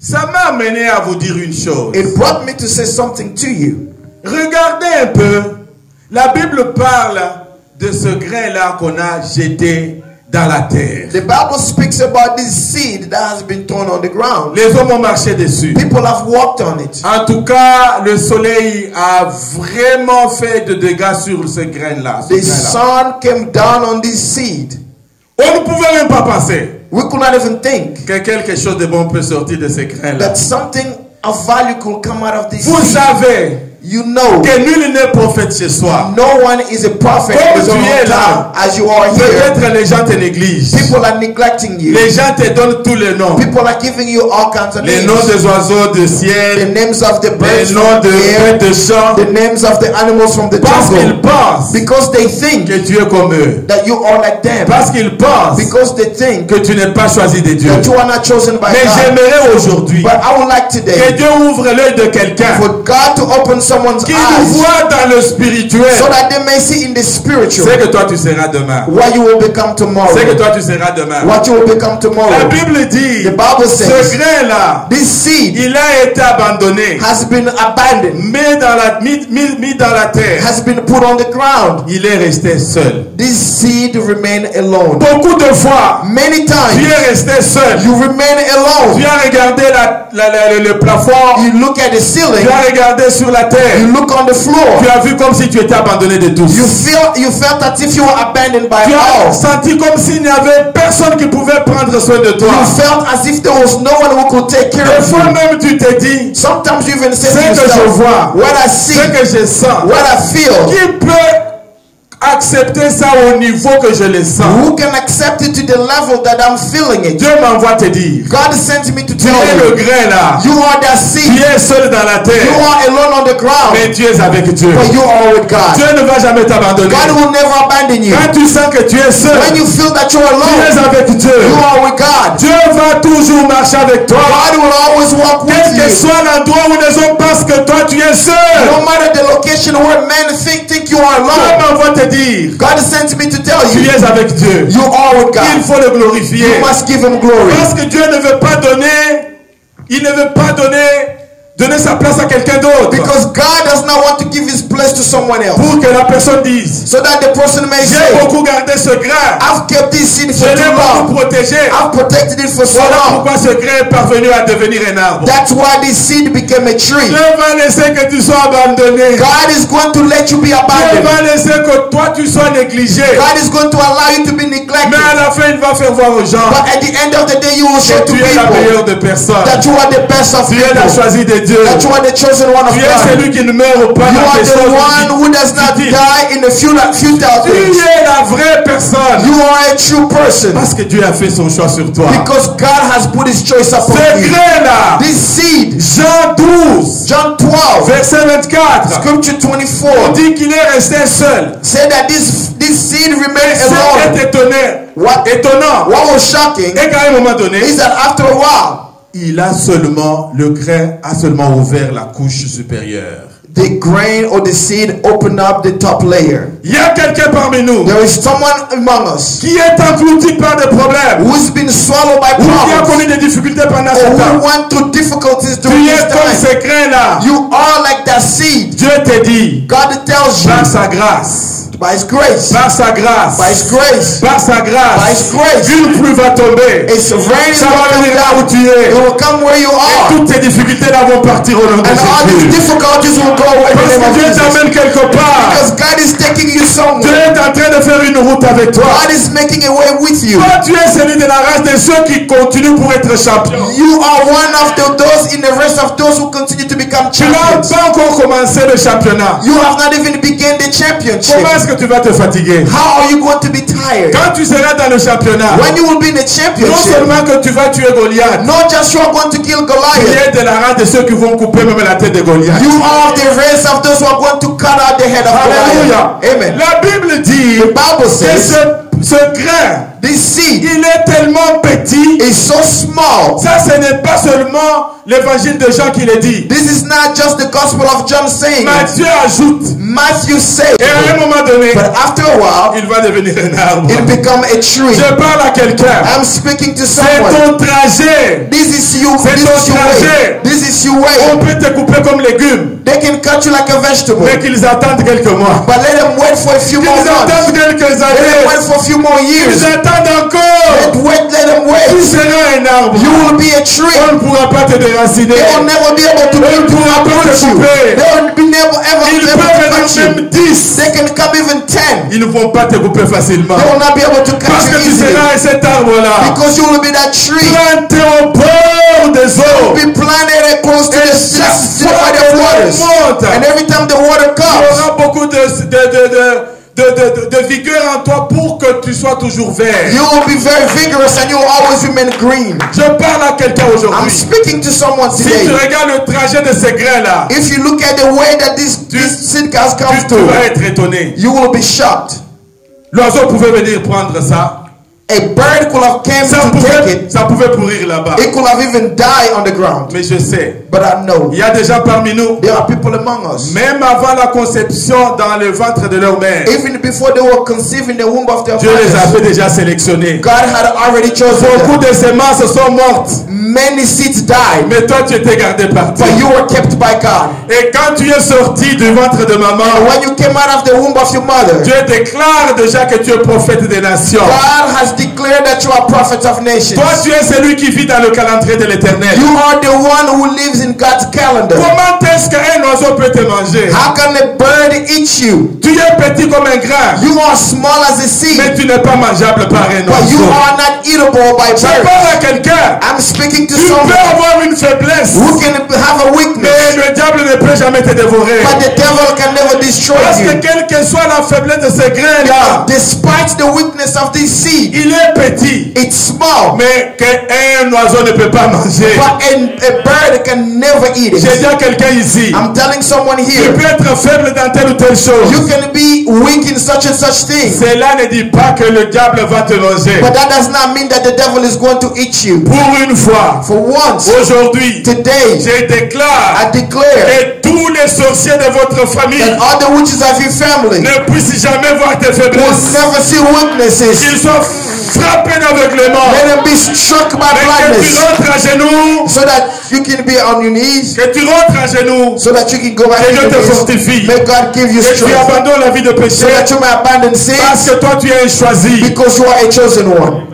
A: ça m'a amené à vous dire une chose.
B: It brought me to say something to you.
A: Regardez un peu. La Bible parle de ce grain-là qu'on a jeté dans la terre.
B: The Bible speaks about this seed that has been thrown on the ground.
A: Les hommes ont marché dessus.
B: People have walked on it.
A: En tout cas, le soleil a vraiment fait de dégâts sur ce grain-là.
B: The sun came down on this seed.
A: On ne pouvait même pas penser
B: We could not even think
A: que quelque chose de bon peut sortir de ce grain-là.
B: that something of value could come out of this
A: Vous
B: seed.
A: savez
B: You know,
A: que nul n'est prophète chez soi.
B: no one is a prophet
A: Comme
B: in his
A: tu
B: own
A: es là,
B: hometown. As you are here,
A: peut-être les gens te négligent.
B: people are neglecting you.
A: Les gens te donnent tous les noms.
B: People are giving you all kinds of
A: Les
B: names.
A: noms des oiseaux du
B: The
A: ciel,
B: names of the
A: les
B: birds
A: noms
B: from
A: de
B: the air,
A: bêtes de champ.
B: the names of the animals from the
A: Parce qu'ils
B: jungle.
A: pensent
B: Because they think
A: que tu es comme eux.
B: that you are like them.
A: Parce qu'ils pensent
B: Because they think
A: que tu n'es pas choisi de Dieu.
B: that you are not chosen by
A: Mais
B: God.
A: j'aimerais aujourd'hui
B: But I would like
A: que
B: today
A: Dieu ouvre l'œil de quelqu'un
B: for God to open someone's
A: qui nous
B: eyes
A: voit dans le spirituel.
B: so that they may see in the spiritual
A: C'est que toi tu seras demain.
B: what you will become tomorrow.
A: C'est que toi tu seras demain.
B: What you will become
A: La
B: tomorrow.
A: Bible dit,
B: The Bible
A: ce
B: says
A: grain-là,
B: this seed
A: il a été abandonné,
B: has been abandoned,
A: mis dans la terre.
B: has been put on the ground.
A: Il est resté seul.
B: This seed remain alone.
A: Beaucoup de fois,
B: Many
A: tu
B: times
A: es resté seul.
B: you remain alone.
A: Tu as regardé le plafond,
B: You look at the ceiling,
A: tu as regardé sur la terre.
B: you look on the floor.
A: Tu as vu comme si tu étais abandonné de tous.
B: You felt as if you were abandoned by
A: Tu as
B: all.
A: senti comme s'il n'y avait personne qui pouvait prendre soin de toi.
B: You felt as if there was no one who could take care
A: Des
B: of
A: fois
B: you.
A: même tu te dis,
B: Sometimes you even say
A: ce
B: to
A: que je
B: yourself,
A: vois,
B: what I see,
A: ce que je sens,
B: what I feel,
A: qui peut accepter ça au niveau que je le sens?
B: who can accept it to the level that I'm feeling it?
A: Dieu m'envoie te dire,
B: God sent me to
A: tu
B: tell
A: es le
B: you,
A: grain là,
B: you are that
A: tu
B: seed.
A: es seul dans la
B: You
A: terre,
B: are alone on the ground,
A: mais tu es avec Dieu.
B: but you are with God.
A: Dieu ne va jamais t'abandonner.
B: God will never abandon you.
A: Quand tu sens que tu es seul,
B: When you feel that you're
A: tu es
B: alone,
A: avec Dieu.
B: you are with God.
A: Dieu va toujours marcher avec toi.
B: God will always walk with
A: Quel que
B: you.
A: soit l'endroit où les hommes pensent que toi tu es seul,
B: No matter the location where men think you are
A: Dieu
B: alone,
A: m'envoie te dire,
B: God sent me to tell
A: tu
B: you,
A: es avec Dieu.
B: you are with
A: Il
B: God.
A: faut le glorifier.
B: You must give him glory.
A: Parce que Dieu ne veut pas donner, il ne veut pas donner sa place à quelqu'un d'autre.
B: Because God does not want to give his place to someone else.
A: Pour que la personne dise,
B: So that the person may
A: j'ai
B: say,
A: beaucoup gardé ce grain,
B: I've kept this seed
A: je
B: for
A: l'ai
B: too
A: beaucoup
B: long.
A: protégé.
B: I've protected it for so
A: Voilà
B: long.
A: pourquoi ce grain est parvenu à devenir un arbre.
B: That's why this seed became a tree.
A: Dieu va laisser que tu sois abandonné.
B: God is going to let you be
A: Dieu
B: abandoned.
A: va laisser que toi tu sois négligé.
B: God is going to allow you to be
A: Mais
B: neglected.
A: à la fin, il va faire voir aux gens
B: But at the end of the day, you will show
A: que
B: to
A: tu es la
B: people
A: meilleure de personnes.
B: that you are the best of
A: Tu es la
B: people.
A: choisie de Dieu.
B: That you are the chosen one of
A: Tu es
B: God.
A: celui qui ne meurt pas
B: You
A: dans
B: are
A: tes
B: the
A: choses.
B: one who does not
A: Tu dis,
B: die in the futile
A: tu
B: things.
A: es la vraie personne.
B: You are a true person.
A: Parce que Dieu a fait son choix sur toi.
B: Because God has put his choice upon
A: Ce
B: you.
A: grain-là,
B: This seed,
A: Jean 12,
B: John 12,
A: verset 24,
B: scripture
A: on
B: 24,
A: dit qu'il est resté seul.
B: said that this seed remained
A: Ce qui
B: alone.
A: est
B: What
A: étonnant,
B: was shocking
A: et qu'à un moment donné,
B: is that after a while,
A: le grain a seulement ouvert la couche supérieure.
B: the grain or the seed opened up the top layer.
A: Il y a quelqu'un parmi nous
B: There is someone among us
A: qui est englouti par des problèmes,
B: who's been swallowed by
A: ou qui a
B: problems,
A: connu des difficultés pendant ce
B: or who
A: temps.
B: went through difficulties
A: Tu
B: during
A: es
B: this
A: comme
B: time.
A: ce grain-là.
B: You are like that seed.
A: Dieu te dit,
B: God tells
A: par
B: you,
A: sa grâce,
B: By His grace.
A: Par sa grâce.
B: By His grace.
A: Par sa grâce.
B: By His grace.
A: Une pluie va tomber.
B: It's raining
A: Ça va venir là où tu es.
B: It will come where you
A: Et
B: are.
A: toutes tes difficultés là vont partir au nom de
B: And all these
A: Jésus.
B: difficulties will go away in
A: Parce
B: the name
A: que
B: of
A: Dieu
B: Jesus.
A: t'amène quelque part.
B: Because God is taking you
A: Dieu
B: somewhere.
A: est en train de faire une route avec toi.
B: God is making a way with you.
A: Toi, tu es celui de la race de ceux qui continuent pour être champions.
B: You are one of those in the rest of those who continue to become
A: Tu n'as
B: champions.
A: pas encore commencé le championnat.
B: You have not even begun the championship.
A: Comment est-ce que tu vas te fatiguer?
B: How are you going to be tired?
A: Quand tu seras dans le championnat,
B: When you will be in the
A: non
B: championship,
A: seulement que tu vas tuer Goliath,
B: not just you are going to kill
A: tu
B: Goliath.
A: es de la race de ceux qui vont couper même la tête de Goliath.
B: You are the race of those who are going to cut out the head of
A: Alléluia.
B: Goliath. Amen.
A: La Bible dit
B: The Bible
A: que
B: says
A: ce grain,
B: this seed
A: il est tellement petit.
B: is so small.
A: Ça, ce n'est pas seulement l'évangile de Jean qui le dit.
B: This is not just the gospel of John saying it.
A: Matthieu ajoute.
B: Matthew said
A: Et à un
B: it.
A: moment donné,
B: But after a while,
A: il va devenir un arbre.
B: it become a tree.
A: Je parle à quelqu'un.
B: I'm speaking to
A: C'est
B: someone.
A: ton trajet.
B: This is you.
A: C'est
B: This
A: ton
B: is your way.
A: trajet.
B: This is your
A: On
B: way.
A: peut te couper comme légumes,
B: They can cut you like a vegetable.
A: mais qu'ils attendent quelques mois.
B: But let them wait for a few more
A: Qu'ils
B: months.
A: attendent quelques
B: Let them
A: années.
B: wait for a few more
A: Ils
B: years.
A: attendent encore.
B: Let them
A: Tu
B: wait.
A: seras un arbre.
B: You will be a tree.
A: On ne pourra pas te déraciner.
B: They will never be able to
A: On ne pourra pas te
B: root you.
A: couper.
B: They will be never ever
A: Ils
B: able to
A: peuvent
B: cut
A: être
B: you.
A: même 10.
B: They can come even 10.
A: Ils ne vont pas te couper facilement.
B: They will not be able to cut
A: Parce
B: you
A: que tu
B: easily.
A: seras cet arbre-là.
B: Because you will be that tree.
A: Planté au bord des eaux.
B: Be planted close to
A: Et
B: the
A: chaque fois
B: body
A: que
B: of
A: l'eau
B: waters.
A: monte,
B: And every time the water
A: il y
B: comes,
A: aura beaucoup de vigueur en toi pour que tu sois toujours vert.
B: you will be very vigorous and you will always remain green.
A: Je parle à quelqu'un
B: I'm
A: aujourd'hui.
B: speaking to someone
A: Si
B: today.
A: tu regardes le trajet de ces grains-là,
B: If you look at the way that this seed has come
A: tu vas
B: through,
A: être étonné.
B: you will be shocked.
A: L'oiseau pouvait venir prendre ça.
B: A bird could have came to take it.
A: Ça pouvait pourrir là-bas.
B: It could have even died on the ground.
A: Mais je sais,
B: But I know
A: il y a des gens parmi nous,
B: there are people among us.
A: même avant la conception dans le ventre de leur mère,
B: Even before they were conceived in the womb of their
A: Dieu les
B: fathers,
A: avait déjà sélectionnés.
B: God had already chosen
A: Beaucoup
B: them.
A: de semences sont mortes,
B: Many seeds died,
A: mais toi tu étais gardé par Dieu.
B: but you were kept by God.
A: Et quand tu es sorti du ventre de
B: And
A: maman,
B: when you came out of the womb of your mother,
A: Dieu déclare déjà que tu es prophète des nations.
B: God has declared that you are prophets of nations.
A: Toi tu es celui qui vit dans le calendrier de l'éternel.
B: You are the one who lives in God's calendar.
A: Comment est-ce qu'un oiseau peut te manger?
B: How can a bird eat you?
A: Tu es petit comme un grain,
B: You are small as a seed,
A: mais tu n'es pas mangeable par un
B: but you
A: oiseau.
B: are not eatable by
A: Je
B: birds.
A: parle à quelqu'un.
B: I'm speaking to
A: Tu peux
B: someone
A: avoir une faiblesse,
B: who can have a
A: mais
B: weakness,
A: le diable ne peut jamais te dévorer.
B: but the devil can never destroy
A: Parce que
B: you.
A: quelle que soit la faiblesse de ce grain-là,
B: Despite the weakness of this seed,
A: il est petit,
B: it's small,
A: mais qu'un oiseau ne peut pas manger.
B: but a bird can never eat
A: J'ai
B: it.
A: dit à quelqu'un ici,
B: I'm telling someone
A: tu
B: here,
A: peux être faible dans telle ou telle chose.
B: you can be weak in such and such thing,
A: Cela ne dit pas que le diable va te manger.
B: but that does not mean that the devil is going to eat you.
A: Pour une fois,
B: For once,
A: aujourd'hui,
B: today,
A: je déclare
B: I declare
A: que tous les sorciers de votre famille
B: that all the witches of your family
A: ne puissent jamais voir tes
B: will
A: faiblesses.
B: never see weaknesses.
A: Qu'ils soient frappés d'aveuglement.
B: Let them be struck by
A: Mais que tu
B: blindness,
A: rentres à genoux,
B: so that you can be on your knees,
A: que tu rentres à genoux,
B: so that you can go back
A: que
B: to
A: Dieu
B: your
A: te
B: knees.
A: fortifie.
B: May God give you
A: Que tu
B: strength,
A: abandonnes la vie de
B: so
A: péché
B: that you may abandon
A: parce
B: sins,
A: que toi tu es un choisi.
B: because you are a chosen one.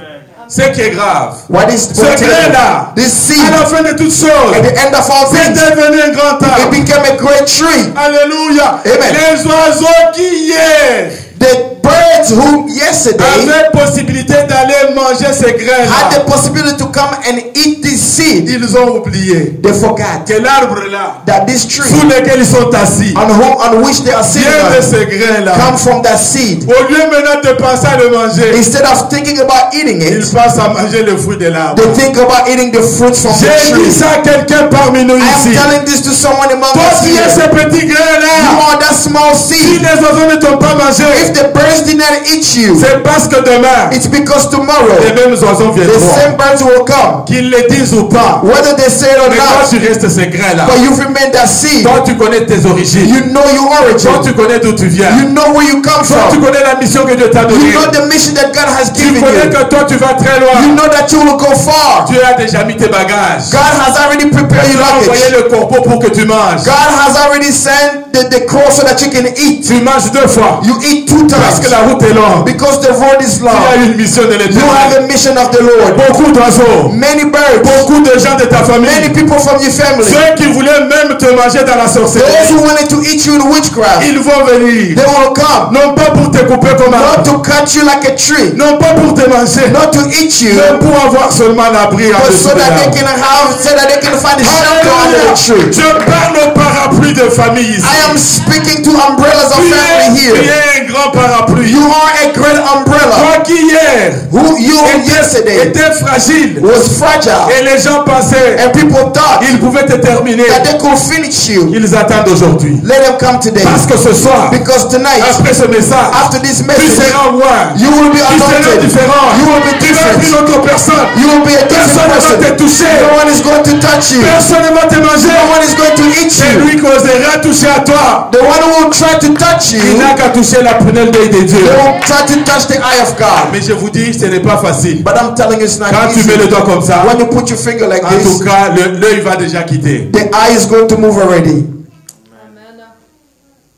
A: Ce qui est grave,
B: What is
A: ce grain-là,
B: this seed,
A: à la fin de toutes choses,
B: at the end of all
A: c'est
B: things,
A: devenu un grand
B: it
A: arbre.
B: became a great tree.
A: Alléluia.
B: Amen.
A: Les oiseaux qui hier
B: The birds who yesterday
A: avaient possibilité d'aller manger ces
B: had
A: grains-là,
B: the possibility to come and eat this seed,
A: ils ont oublié
B: they forgot
A: que l'arbre-là,
B: that this tree
A: sous lequel ils sont assis,
B: on which they are sitting
A: vient de
B: on
A: ces grains-là.
B: come from that seed.
A: Au lieu maintenant de penser à le manger,
B: Instead of thinking about eating
A: ils
B: it,
A: pensent à manger le fruit de l'arbre.
B: they think about eating the fruits from the
A: J'ai dit
B: tree.
A: ça à quelqu'un parmi nous
B: I am
A: ici.
B: telling this to someone among
A: Toi
B: us
A: qui es
B: here.
A: ces petits
B: You
A: grains-là,
B: are that small
A: si
B: seed.
A: les oiseaux ne t'ont pas mangé,
B: If the birds birds did not eat you.
A: C'est parce que demain,
B: It's because tomorrow
A: les mêmes oiseaux
B: the
A: viendront.
B: same birds will come.
A: Qu'ils le disent ou pas.
B: Whether they say it or
A: Mais toi,
B: not,
A: tu restes ce grain-là.
B: but you remain that seed.
A: Toi, tu connais tes origines.
B: You know your
A: Toi, tu
B: origin.
A: connais d'où tu viens.
B: You know where you come
A: Toi, tu
B: from.
A: connais la mission que Dieu t'a
B: You
A: donnée.
B: know the mission that God has
A: Tu
B: given
A: connais
B: you.
A: que toi, tu vas très loin.
B: You know that you will go far.
A: Dieu a déjà mis tes bagages.
B: God has already prepared
A: Il
B: your
A: a envoyé
B: luggage.
A: le corbeau pour que tu manges.
B: God has already sent the crow so that you can eat.
A: Tu manges 2 fois.
B: You eat 2
A: Parce
B: times
A: que la route est longue.
B: because the road is
A: Il y
B: long.
A: a une mission de
B: You have
A: l'Éternel.
B: a mission of the Lord.
A: Beaucoup d'oiseaux.
B: Many birds,
A: Beaucoup de gens de ta
B: many
A: famille.
B: people from your family,
A: Ceux qui voulaient même te manger dans la
B: those
A: sorcellerie.
B: who wanted to eat you in witchcraft,
A: Ils vont venir.
B: they will come.
A: Non pas pour te couper comme un.
B: Not to cut you like a tree,
A: Non pas pour te manger.
B: not to eat you,
A: Mais pour avoir seulement l'abri en
B: but
A: dessous
B: so
A: de
B: that they
A: l'arbre.
B: can have, so that they can find a shelter under
A: Alléluia.
B: the tree.
A: Je parle au parapluie de famille ici.
B: I am speaking to umbrellas of
A: Tu
B: family
A: es
B: here.
A: un grand parapluie.
B: You are a great umbrella.
A: Toi qui hier
B: Who you yesterday
A: était fragile
B: was fragile,
A: et les gens pensaient
B: and people thought
A: ils pouvaient te terminer.
B: that they could finish you.
A: Ils attendent aujourd'hui.
B: Let them come today,
A: Parce que ce soir,
B: because tonight,
A: après ce message,
B: after this
A: tu
B: message,
A: seras loin.
B: you will be
A: Tu seras
B: anointed.
A: différent.
B: You will be
A: Tu vas être une
B: different.
A: autre personne.
B: You will be a
A: Personne
B: different
A: ne va te
B: person.
A: toucher.
B: No one is going to touch you.
A: Personne ne va te manger.
B: No one is going to eat
A: C'est
B: you.
A: lui qui osera toucher à toi.
B: The one who will try to touch
A: Il
B: you,
A: n'a qu'à toucher la prunelle d'œil de Dieu.
B: they will try to touch the eye of God.
A: Mais je vous dis, ce n'est pas facile.
B: But I'm telling you, it's not
A: Quand tu
B: easy.
A: mets le doigt comme ça,
B: When you put your finger like
A: en tout
B: this,
A: cas, l'œil va déjà quitter.
B: the eye is going to move already.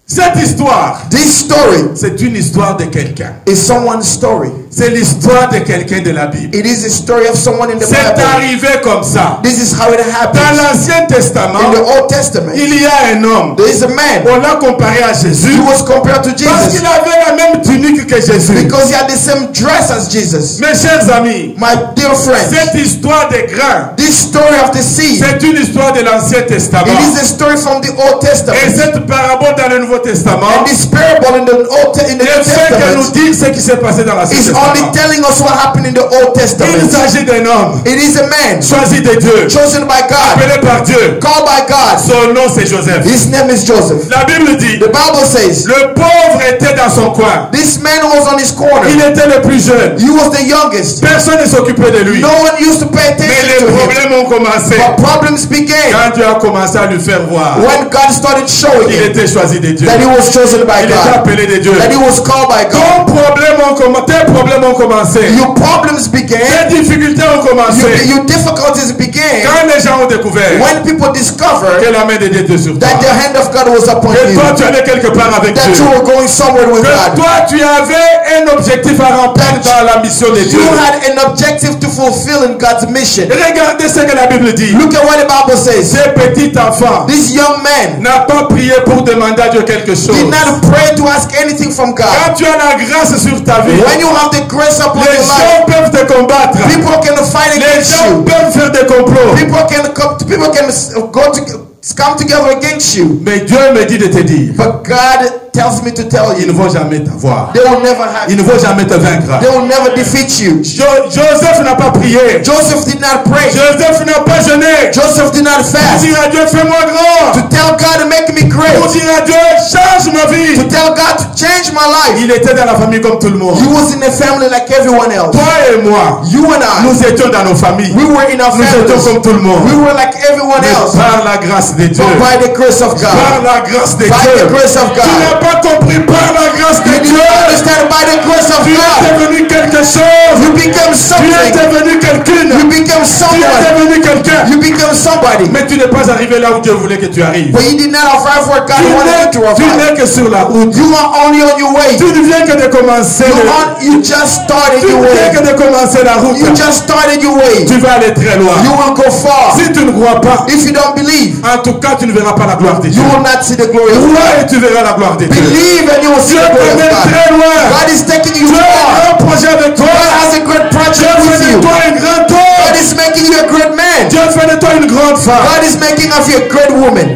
A: Cette histoire,
B: This story
A: c'est une histoire de quelqu'un.
B: is someone's story.
A: C'est l'histoire de quelqu'un de la Bible.
B: It is a story of someone in the
A: C'est
B: Bible.
A: arrivé comme ça.
B: This is how it
A: Dans
B: happens.
A: l'Ancien
B: In
A: Testament,
B: the Old Testament,
A: il y a un homme.
B: there is a man
A: On l'a comparé à Jésus
B: who was compared to
A: parce
B: Jesus
A: qu'il avait la même tunique que Jésus.
B: because he had the same dress as Jesus.
A: Mes chers amis,
B: My dear friends,
A: cette histoire des grains,
B: this story of the seed,
A: c'est une histoire de l'Ancien Testament.
B: it is a story from the Old
A: Et
B: Testament.
A: cette parabole dans le Nouveau Testament
B: And this parable in the
A: ne
B: New
A: fait que nous
B: Testament
A: dire ce qui s'est passé dans l'Ancien
B: is only
A: Testament.
B: telling us what happened in the Old
A: Il
B: Testament.
A: s'agit d'un homme
B: It is a man
A: choisi de Dieu,
B: chosen by God,
A: appelé par Dieu.
B: called by God.
A: Son nom c'est Joseph.
B: His name is Joseph.
A: La Bible dit,
B: The Bible says
A: le pauvre était dans son coin.
B: this man was on his corner.
A: Il était le plus jeune.
B: He was the youngest.
A: Personne ne s'occupait de lui.
B: No one used to pay
A: Mais
B: attention
A: les
B: to him.
A: problèmes ont commencé
B: But problems began
A: quand Dieu a commencé à lui faire voir
B: when God started showing
A: qu'il
B: him
A: était choisi de Dieu.
B: that he was chosen by
A: Il était
B: God,
A: appelé de Dieu.
B: that he was called by God.
A: Tes problèmes ont commencé.
B: Your problems began,
A: Tes difficultés ont commencé
B: your difficulties began
A: quand les gens ont découvert
B: when people discovered
A: que la main de Dieu était sur toi.
B: that the hand of God was upon
A: Que
B: you,
A: toi tu allais quelque part avec
B: that
A: Dieu.
B: you were going somewhere with
A: Que
B: God.
A: toi tu avais un objectif à remplir dans la mission de Dieu.
B: You had an objective to fulfill in God's mission.
A: Regardez ce que la Bible dit.
B: Look at what the Bible says.
A: Ce petit enfant
B: This young man
A: n'a pas prié pour demander à Dieu quelque chose.
B: did not pray to ask anything from God.
A: Quand tu as la grâce sur ta vie,
B: When you have the grace upon
A: les
B: your life,
A: gens peuvent te combattre.
B: people can fight
A: Les
B: against
A: gens
B: you.
A: peuvent faire des complots.
B: People can come together against you.
A: Mais Dieu me dit de te dire,
B: But God tells me to tell
A: ils ne
B: you,
A: vont jamais t'avoir.
B: they will never have
A: Ils ne vont jamais te vaincre.
B: they will never defeat you.
A: Joseph n'a pas prié.
B: Joseph did not pray.
A: Joseph n'a pas jeûné.
B: Joseph did not
A: Pour
B: fast.
A: dire à Dieu, fais-moi grand.
B: To tell God to make me
A: Pour
B: great.
A: dire à Dieu, change ma vie.
B: To tell God to change my life.
A: Il était dans la famille comme tout le monde.
B: He was in a family like everyone else.
A: Toi et moi,
B: You and I,
A: nous étions dans nos familles.
B: we were in our
A: Nous étions
B: families.
A: comme tout le monde.
B: We were like everyone
A: Mais
B: else.
A: par la grâce de Dieu,
B: But by the grace of
A: par
B: God,
A: la grâce de
B: by
A: Dieu,
B: the grace of
A: tu n'as
B: God,
A: pas compris par la grâce de
B: you
A: Dieu.
B: understand by the grace of
A: Tu es
B: God,
A: devenu quelque chose.
B: you become
A: Tu es
B: something.
A: devenu quelqu'une.
B: You become
A: Tu es
B: someone.
A: devenu quelqu'un.
B: You become somebody.
A: Mais tu n'es pas arrivé là où Dieu voulait que tu arrives.
B: But you did not arrive where God
A: Tu
B: wanted you to
A: tu
B: arrive.
A: n'es que sur la route.
B: You are only on your way.
A: Tu ne viens que de commencer.
B: You just started
A: Tu
B: your
A: ne viens
B: way.
A: que de commencer la route.
B: You just started your way.
A: Tu vas aller très loin.
B: You will go far.
A: Si tu ne crois pas,
B: If you don't believe,
A: en tout cas, tu ne verras pas la gloire de Dieu.
B: you will not see the glory of God.
A: Crois et tu verras la gloire de Dieu.
B: Believe and you will see
A: Dieu
B: the glory of
A: t'amène
B: God.
A: très loin.
B: God is taking you
A: Dieu a
B: far.
A: un grand projet avec toi.
B: God has a great
A: Dieu
B: project with
A: fait de
B: you.
A: toi un grand
B: God
A: homme.
B: is making you a great man.
A: Dieu fait de toi une grande femme.
B: God is making of you a great woman.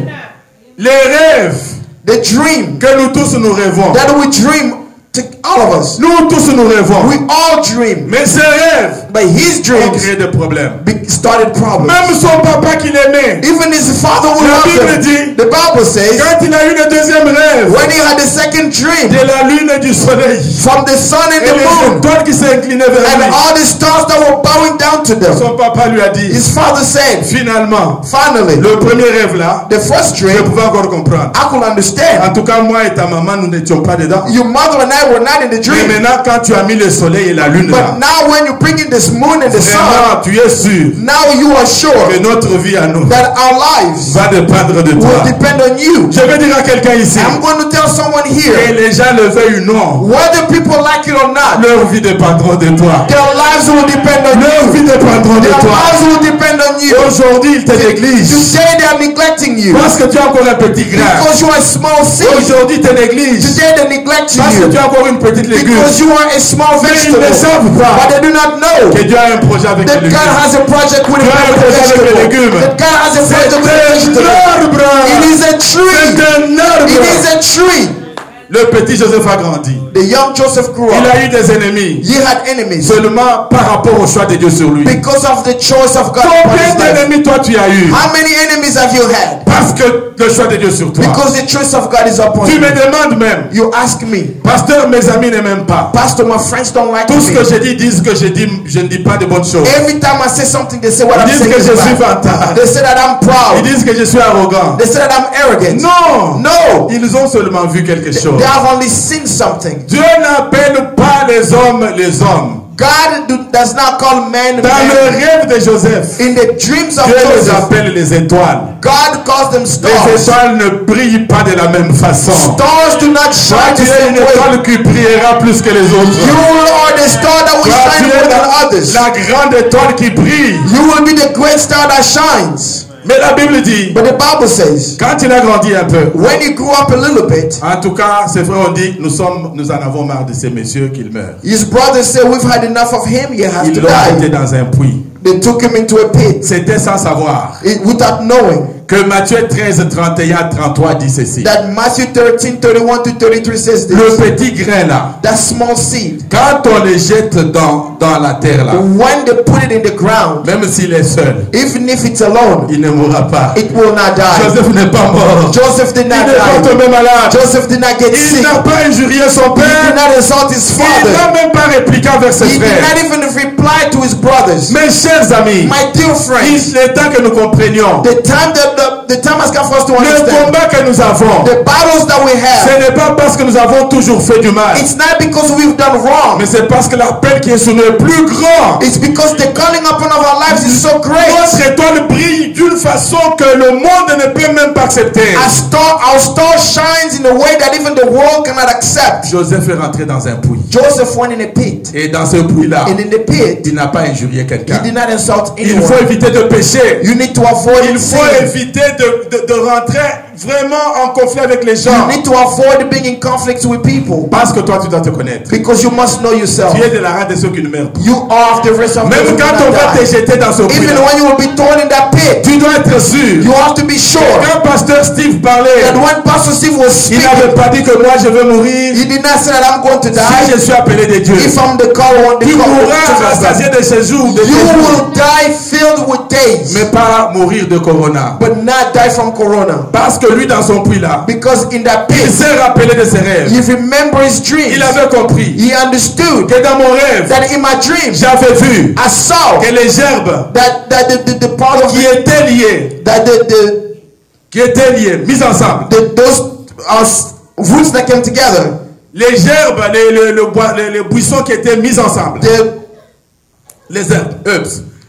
A: Les rêves
B: The dream
A: que nous tous nous rêvons,
B: that we dream To all of us.
C: Nous tous nous rêvons.
B: We all dream.
C: Mais ces rêves
B: But his
C: ont
B: dreams
C: créé des problèmes.
B: started problems.
C: Même son papa qui l'aimait,
B: Even his father who
C: La
B: loved
C: Bible
B: him.
C: dit,
B: The Bible says,
C: quand il a eu le deuxième rêve
B: when he had the second dream
C: de la lune et du soleil,
B: from the sun and
C: et
B: the
C: les
B: moon
C: étoiles qui s'inclinaient vers
B: and
C: lui,
B: all the stars that were bowing down to them,
C: son papa lui a dit,
B: his father said,
C: finalement,
B: finally,
C: le premier rêve là,
B: the first
C: je
B: dream,
C: pouvais encore comprendre.
B: I could
C: En
B: understand.
C: tout cas, moi et ta maman, nous n'étions pas dedans.
B: Your mother and I were not in the
C: Mais
B: dream.
C: maintenant, quand tu as mis le soleil et la lune là,
B: But now when you bring in this moon and the sun,
C: vraiment, tu es sûr
B: now you are sure
C: que notre vie à nous
B: that our lives
C: va dépendre de
B: will
C: toi.
B: depend on you.
C: Je vais dire à quelqu'un ici,
B: I'm going to tell someone
C: que
B: here,
C: les gens le veuillent ou non,
B: whether people like it or not,
C: leur vie dépendra de toi.
B: their lives will depend on
C: Leur
B: you.
C: vie dépendra de
B: Their
C: toi.
B: lives will depend on you.
C: Aujourd'hui, ils te négligent
B: Today they are neglecting you
C: parce que tu as encore un petit grain.
B: because you are a small seed.
C: Aujourd'hui, ils te négligent
B: Today they neglect
C: parce que
B: you
C: tu as encore une petite légume.
B: because you are a small
C: Mais ils ne
B: vegetable.
C: savent
B: But
C: pas
B: they do not know
C: que Dieu a un projet avec les
B: that God
C: légumes.
B: has a project with
C: Dieu a un
B: the
C: projet avec les
B: vegetable.
C: légumes.
B: That God has a
C: C'est
B: project with the
C: un
B: vegetable.
C: arbre.
B: It is a tree.
C: C'est un arbre.
B: It is a tree.
C: Le petit Joseph a grandi.
B: The young Joseph grew
C: Il
B: up.
C: a eu des ennemis
B: He had enemies
C: seulement par rapport au choix de Dieu sur lui.
B: because of the choice of God upon
C: Combien
B: his life.
C: d'ennemis toi tu as eu?
B: How many enemies have you had?
C: Parce que le choix de Dieu sur toi.
B: Because the choice of God is upon
C: Tu
B: you.
C: me demandes même,
B: You ask me,
C: pasteur, mes amis ne m'aiment pas.
B: Pastor, my friends don't like
C: Tout ce que
B: me.
C: je dis, disent que je ne dis pas de bonnes choses.
B: Every time I say something, they say what
C: Ils
B: I'm
C: disent
B: saying
C: que
B: is
C: je suis
B: bad.
C: vantard.
B: They say that I'm
C: Ils
B: proud.
C: disent que je suis arrogant.
B: They say that I'm arrogant.
C: Non,
B: No.
C: ils ont seulement vu quelque chose.
B: They have only seen something.
C: Dieu n'appelle pas les hommes.
B: God does not call men
C: Dans le
B: men.
C: rêve de Joseph,
B: In the dreams of
C: Dieu les
B: Joseph,
C: appelle les étoiles.
B: God calls them
C: Les
B: stars.
C: étoiles ne brillent pas de la même façon.
B: Stars do not
C: Toi,
B: shine
C: tu
B: the
C: es
B: same
C: une
B: way.
C: étoile qui brillera plus que les autres.
B: You are the star that will
C: Toi,
B: shine
C: tu es
B: more than others.
C: la grande étoile qui brille.
B: You will be the great star that shines.
C: Mais la Bible dit,
B: But the Bible says,
C: quand il a grandi un peu,
B: when you grew up a little bit,
C: en tout cas, c'est vrai, on dit, nous en avons marre de ces messieurs qu'ils meurent.
B: his brothers said, we've had enough of him, he has
C: Ils
B: to
C: l'ont jeté
B: die.
C: dans un puits.
B: They took him into a pit
C: C'était sans savoir
B: without knowing
C: que Matthieu 13, 31, 33 dit ceci.
B: that Matthew 13, 31 to 33 says
C: Le
B: this.
C: petit grain là,
B: That small seed,
C: quand on le jette dans la terre là,
B: when they put it in the ground,
C: même s'il est seul,
B: even if it's alone,
C: il ne mourra pas.
B: it will not die.
C: Joseph n'est pas mort.
B: Joseph did
C: Il
B: not
C: n'est pas
B: die.
C: tombé malade.
B: Joseph did not get
C: Il
B: sick.
C: n'a pas injurié son
B: He did
C: père.
B: not insult his
C: Il n'a
B: father.
C: même pas répliqué envers ses
B: He did
C: frères.
B: not even reply to his brothers.
C: Mes chers amis,
B: My dear friends,
C: il est temps que nous comprenions
B: the time has come for us to
C: le
B: understand
C: combat que nous avons.
B: the battles that we
C: Ce
B: have.
C: n'est pas parce que nous avons toujours fait du mal,
B: It's not because we've done wrong.
C: mais c'est parce que l'appel qui est sur nous est plus grand.
B: It's because the calling upon our lives is so great.
C: Notre étoile brille d'une façon que le monde ne peut même pas accepter.
B: Our star shines in a way that even the world cannot accept.
C: Joseph est rentré dans un puits.
B: Joseph went in a pit,
C: Et dans ce puits-là,
B: and in the pit,
C: il n'a pas injurié
B: he
C: quelqu'un.
B: did not insult
C: Il
B: anyone.
C: faut éviter de pécher.
B: You need to avoid
C: Il faut
B: sin.
C: éviter de rentrer vraiment en conflit avec les
B: You
C: gens.
B: need to avoid being in conflict with people
C: Parce que toi, tu dois te connaître.
B: because you must know yourself.
C: Tu es de la race de ceux qui ne meurent pas.
B: You are of the rest of those
C: Même
B: who
C: quand
B: will
C: on
B: not
C: va te
B: die.
C: jeter dans ce
B: Even
C: puits,
B: when you will be thrown in that pit,
C: tu dois être sûr.
B: you have to be sure
C: Quand pasteur Steve parlait,
B: that when Pastor Steve was
C: il
B: speaking,
C: n'avait pas dit que moi je vais mourir
B: he did not say that I'm going to
C: si
B: die.
C: je suis appelé de Dieu.
B: If I'm the call one,
C: Tu mourras rassasié de ces jours, de tes
B: you
C: jours,
B: will die filled with days,
C: mais pas mourir de corona.
B: but not die from corona.
C: Parce que lui, dans son puits là,
B: Because in that
C: il
B: pit,
C: s'est rappelé de ses rêves.
B: he remembered his dreams.
C: Il avait compris
B: He understood
C: que dans mon rêve,
B: that in my dreams,
C: j'avais vu
B: I saw
C: que les gerbes
B: that the part of
C: qui étaient liées, mises ensemble,
B: those roots that came together,
C: les gerbes, les buissons qui étaient mis ensemble, les herbes.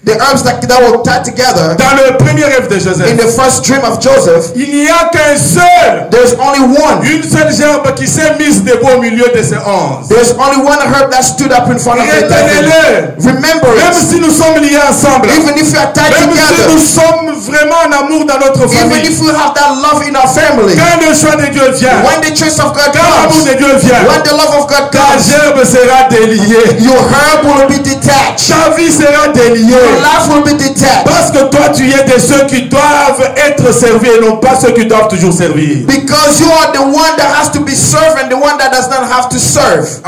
B: the herbs that were tied together.
C: Dans le premier rêve de
B: In
C: Joseph,
B: the first dream of Joseph,
C: il n'y a qu'un seul,
B: there's only one.
C: une seule gerbe qui s'est mise debout au milieu de ces 11.
B: There's only one herb that stood up in front of the 11.
C: Retenez-le.
B: Remember
C: Même
B: it.
C: si nous sommes liés ensemble,
B: Even if you are tied
C: même si
B: together,
C: nous sommes vraiment en amour dans notre
B: even
C: famille,
B: if we have that love in our family,
C: quand le choix de Dieu vient,
B: when the choice of God
C: quand l'amour
B: comes,
C: de Dieu vient,
B: when the love of God
C: ta
B: comes,
C: gerbe sera déliée,
B: your herb will be detached.
C: ta vie sera déliée.
B: Your life will be detached.
C: Parce que toi, tu es de ceux qui doivent être servis et non pas ceux qui doivent toujours servir.
B: Because you are the one that has to be served and the one that does not have to serve.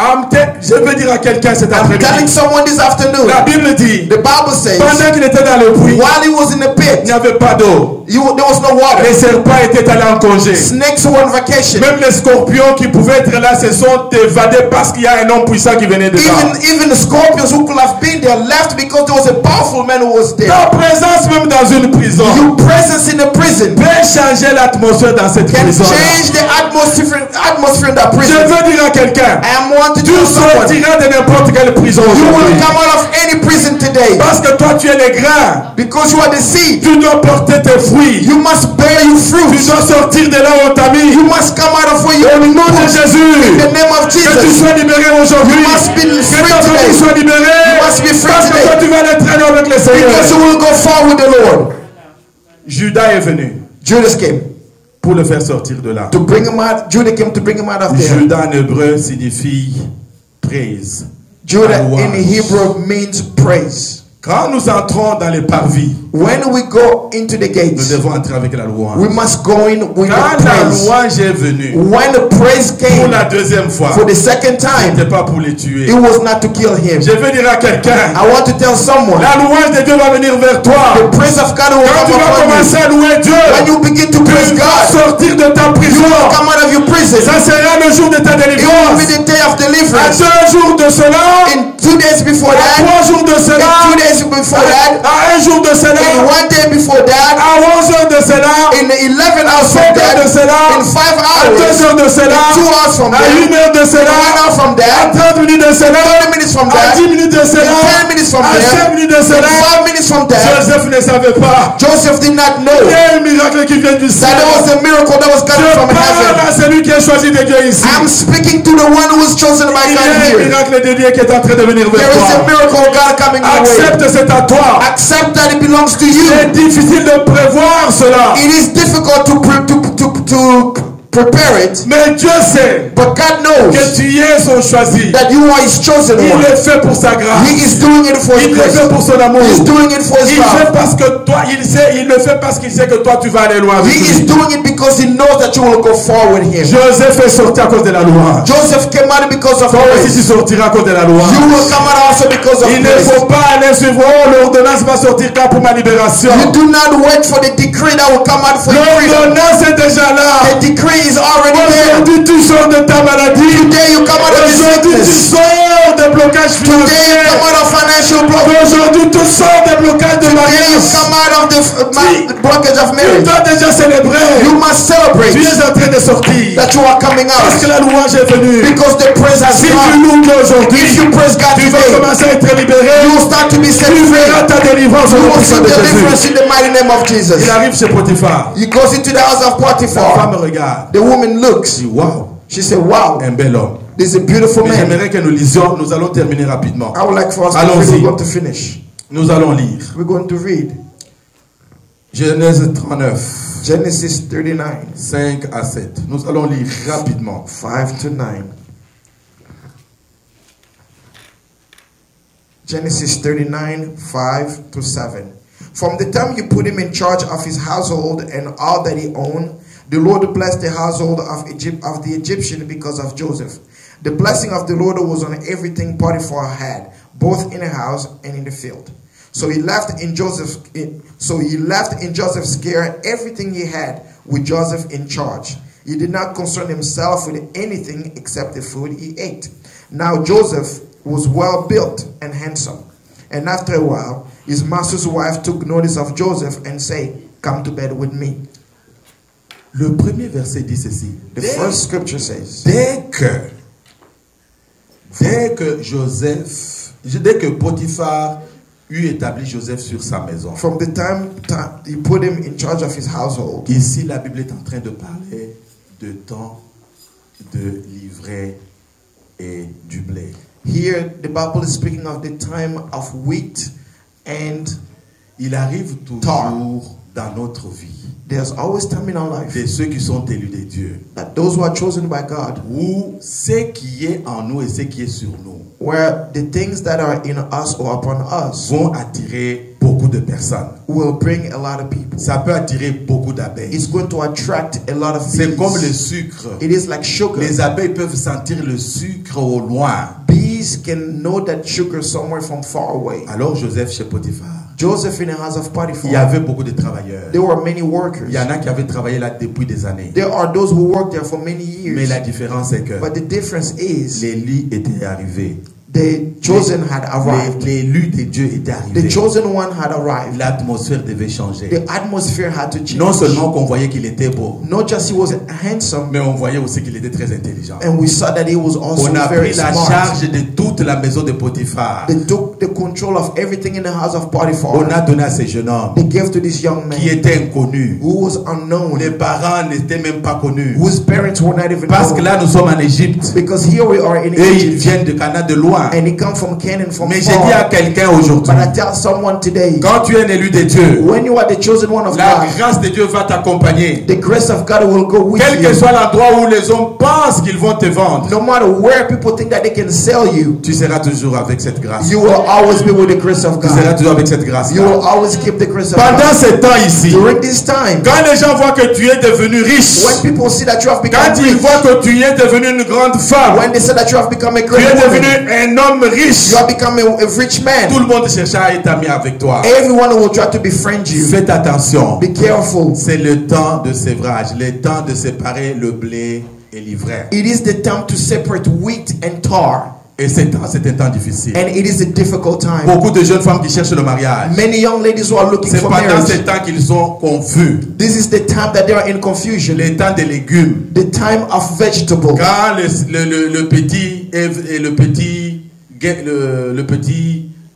C: Je veux dire à quelqu'un cet
B: I'm telling
C: après-midi.
B: someone this afternoon.
C: La Bible dit,
B: The Bible says,
C: pendant qu'il était dans le puits,
B: while he was in the
C: il
B: pit,
C: n'y avait pas d'eau.
B: there was no water.
C: Les serpents étaient allés en congé.
B: Snakes were on vacation.
C: Même les scorpions qui pouvaient être là se sont évadés parce qu'il y a un homme puissant qui venait dedans.
B: Even the scorpions who could have been there left because there was a powerful man who was there.
C: Ta présence même dans une prison
B: Your presence in a prison
C: peut changer l'atmosphère dans cette
B: can
C: prison.
B: change the atmosphere in that
C: Je
B: prison.
C: veux dire à quelqu'un,
B: I am wanting
C: tu
B: to someone.
C: sortiras de n'importe quelle prison
B: You will
C: aujourd'hui.
B: come out of any prison today
C: Parce que toi tu es le grain.
B: because you are the seed.
C: Tu dois porter tes fruits.
B: You must bear your
C: Tu
B: fruits.
C: dois sortir de là où on t'a mis.
B: You must come out of where you
C: Au nom de
B: in
C: Jésus.
B: the name of
C: Que tu
B: Jesus.
C: sois libéré aujourd'hui.
B: You must be
C: Que
B: free
C: ta famille
B: today
C: soit libérée.
B: You must be free
C: Parce que
B: today.
C: toi tu vas aller traîner avec le Seigneur.
B: because you will go far with the Lord.
C: Judas est venu
B: Judas came
C: pour le faire sortir de là.
B: to bring him out. Judah came to bring him out of there.
C: Judas en hébreu signifie praise.
B: Judah in
C: Louange.
B: Hebrew means praise.
C: Quand nous entrons dans les parvis,
B: When we go into the
C: nous
B: gates,
C: devons entrer avec la
B: we
C: louange.
B: must go in with
C: Quand
B: the
C: la
B: praise.
C: louange est venue
B: When the praise
C: pour
B: came
C: la deuxième fois,
B: for the second
C: ce
B: time,
C: n'était pas pour les tuer.
B: it was not to kill him.
C: Je veux dire à quelqu'un,
B: I want to tell someone,
C: la louange de Dieu va venir vers toi.
B: the praise of God will
C: Quand tu
B: come
C: vas
B: upon
C: commencer
B: you.
C: à louer Dieu,
B: When you begin to praise
C: tu vas
B: God,
C: sortir de ta
B: you
C: prison.
B: will come out of your prison.
C: Ça sera le jour de ta
B: It will
C: délivrance.
B: be the day of
C: À
B: deliverance.
C: 2 jours de cela,
B: In 2 days before
C: à
B: that,
C: 3 jours de
B: in
C: cela,
B: 2 days before that,
C: à 1 jour de cela,
B: in 1 day before that,
C: à 11 heures de cela,
B: in 11 hours from
C: 5 heures
B: that,
C: de cela,
B: in 5
C: à 2
B: hours,
C: heures de
B: in
C: cela,
B: 2 hours from
C: à
B: that,
C: 1 heure de
B: in 1
C: cela,
B: hour from
C: à
B: that,
C: 30 minutes de cela,
B: 30 minutes from
C: à
B: that,
C: 10 minutes de
B: in
C: cela,
B: 10 minutes from
C: à
B: there,
C: 5 minutes de
B: in
C: cela.
B: 5 minutes from that.
C: Joseph ne savait pas.
B: Joseph did not know
C: Il y a un miracle qui vient du ciel.
B: that there was a miracle that was coming
C: Je
B: from
C: parle
B: heaven.
C: à celui qui est choisi de Dieu ici.
B: I'm speaking to the one who was chosen by
C: Il y
B: God
C: a un
B: here.
C: miracle de Dieu qui est en train de venir vers
B: There is a
C: toi.
B: miracle of God coming your way.
C: Accepte, c'est à toi.
B: Accept that it belongs to
C: C'est
B: you.
C: difficile de prévoir cela.
B: It is difficult to prepare it,
C: Mais Dieu sait
B: but God knows
C: que tu es son choisi.
B: that you are His chosen
C: Il
B: one.
C: le fait pour sa grâce.
B: He is doing it for His
C: Il le fait
B: grace.
C: pour son amour.
B: He is doing it for His
C: Il fait
B: love.
C: parce que toi, il le fait parce qu'il sait que toi tu vas aller loin avec
B: He is
C: lui.
B: doing it because He knows that you will go far with Him.
C: Joseph est sorti à cause de la louange.
B: Joseph came out because of
C: Toi aussi tu
B: grace.
C: sortiras à cause de la louange.
B: You will come out also because of
C: Il ne
B: grace.
C: faut pas aller suivre, oh, l'ordonnance va sortir quand pour ma libération.
B: You do not wait for the decree that will come out for your freedom.
C: L'ordonnance est déjà là.
B: The decree is already there.
C: Aujourd'hui tu sors de ta maladie.
B: Today you come out of the
C: Aujourd'hui tu
B: sickness.
C: sors des blocages
B: Today you
C: financiers.
B: come out of financial blockage.
C: Aujourd'hui tu sors des blocages de
B: Today you
C: mariage.
B: come out of the blockage of
C: Tu
B: marriage.
C: dois déjà célébrer.
B: You must celebrate
C: Tu es en train de sortir.
B: that you are coming
C: Parce que
B: out
C: la louange est venue.
B: because the praise has
C: Si tu
B: come.
C: loues Dieu aujourd'hui,
B: If you praise God
C: tu vas
B: today,
C: commencer à être libéré.
B: you will start to be set
C: Tu
B: free.
C: verras ta délivrance au
B: You
C: nom
B: will see
C: puissant de
B: deliverance
C: Jésus.
B: in the mighty name of Jesus.
C: Il arrive chez Potiphar.
B: He goes into the house of
C: Sa
B: Potiphar.
C: femme regarde.
B: The woman looks.
C: Elle dit waouh,
B: She said, wow,
C: un bel homme.
B: this is a beautiful
C: Mais
B: man.
C: j'aimerais que nous lisions. Nous allons terminer rapidement.
B: I would like for us to
C: Allons-y.
B: read. We're going to finish.
C: Nous allons lire.
B: We're going to read
C: Genèse 39,
B: Genesis 39,
C: 5 à 7. Nous allons lire rapidement.
B: 5 to 9. Genesis 39, 5 to 7. From the time you put him in charge of his household and all that he owned, the Lord blessed the household of the Egyptian because of Joseph. The blessing of the Lord was on everything Potiphar had, both in the house and in the field. So he left in Joseph's care everything he had with Joseph in charge. He did not concern himself with anything except the food he ate. Now Joseph was well built and handsome. And after a while, his master's wife took notice of Joseph and said, "Come to bed with me."
C: Le premier verset dit ceci.
B: The first scripture says,
C: Dès que Potiphar eut établi Joseph sur sa maison.
B: from the time he put him in charge of his household.
C: Ici, la Bible est en train de parler de temps de livret et du blé.
B: Here, the Bible is speaking of the time of wheat, and
C: Il arrive toujours dans notre vie,
B: there's always time in our life
C: de ceux qui sont élus de Dieu,
B: that those who are chosen by God,
C: où ce qui est en nous et ce qui est sur nous
B: where the things that are in us or upon us
C: vont attirer beaucoup beaucoup de personnes.
B: will bring a lot of people.
C: Ça peut attirer beaucoup d'abeilles.
B: It's going to attract a lot of
C: C'est comme le
B: bees.
C: sucre.
B: It is like sugar.
C: Les abeilles peuvent sentir le sucre au loin.
B: Bees can know that sugar somewhere from far away.
C: Alors Joseph chez Potiphar,
B: Joseph in the house of
C: il y
B: Potiphar,
C: avait beaucoup de travailleurs.
B: there were many
C: Il
B: workers.
C: y en a qui avaient travaillé là depuis des années.
B: There are those who worked there for many
C: Mais
B: years.
C: la différence est que
B: But the difference is
C: l'élu était arrivé.
B: the chosen had arrived.
C: L'élu de Dieu était
B: The
C: arrivé.
B: chosen one had arrived.
C: L'atmosphère devait changer.
B: The atmosphere had to change.
C: Non seulement qu'on voyait qu'il était beau,
B: Not just he was handsome,
C: mais on voyait aussi qu'il était très intelligent.
B: and we saw that he was also
C: On a
B: very
C: pris la
B: smart.
C: charge de toute la maison de Potiphar.
B: They took the control of everything in the house of
C: On
B: Potiphar.
C: a donné à ces jeunes hommes
B: They gave to this young
C: qui
B: man
C: étaient inconnus.
B: who was unknown,
C: Les parents n'étaient même pas connus.
B: whose parents were not even
C: Parce que
B: known.
C: là, nous sommes en Égypte.
B: Because here we are in
C: Et ils
B: Egypt,
C: viennent de Cana de loin.
B: and he come from Canaan from
C: Mais j'ai dit à
B: far.
C: quelqu'un aujourd'hui,
B: But I tell someone today,
C: quand tu es un élu de Dieu,
B: when you are the chosen one of
C: la
B: God,
C: grâce de Dieu va t'accompagner.
B: the grace of God will go with
C: Quel que
B: you.
C: soit l'endroit où les hommes pensent qu'ils vont te vendre,
B: No matter where people think that they can sell you,
C: tu seras toujours avec cette grâce.
B: you will always be with the grace of
C: Tu seras
B: God.
C: toujours avec cette grâce.
B: You will always keep the grace of
C: Pendant
B: God.
C: ce temps ici,
B: During this time,
C: quand les gens voient que tu es devenu riche,
B: when people see that you have become
C: quand ils
B: rich,
C: voient que tu es devenu une grande femme,
B: when they say that you have become a
C: tu
B: great
C: es devenu
B: woman,
C: un homme riche,
B: you have become a rich
C: tout
B: man,
C: le monde cherchera à être ami avec toi.
B: everyone will try to befriend you.
C: Faites attention.
B: Be careful.
C: C'est le temps de sévrage, le temps de séparer le blé et l'ivraie.
B: It is the time to separate wheat and tar,
C: Et c'est un temps difficile.
B: and it is a difficult time.
C: Beaucoup de jeunes femmes qui cherchent le mariage.
B: Many young ladies who are looking
C: C'est
B: for
C: pendant ce
B: marriage,
C: temps qu'ils sont confus.
B: this is the time that they are in confusion,
C: Le temps des légumes.
B: the time of vegetables.
C: Quand le petit et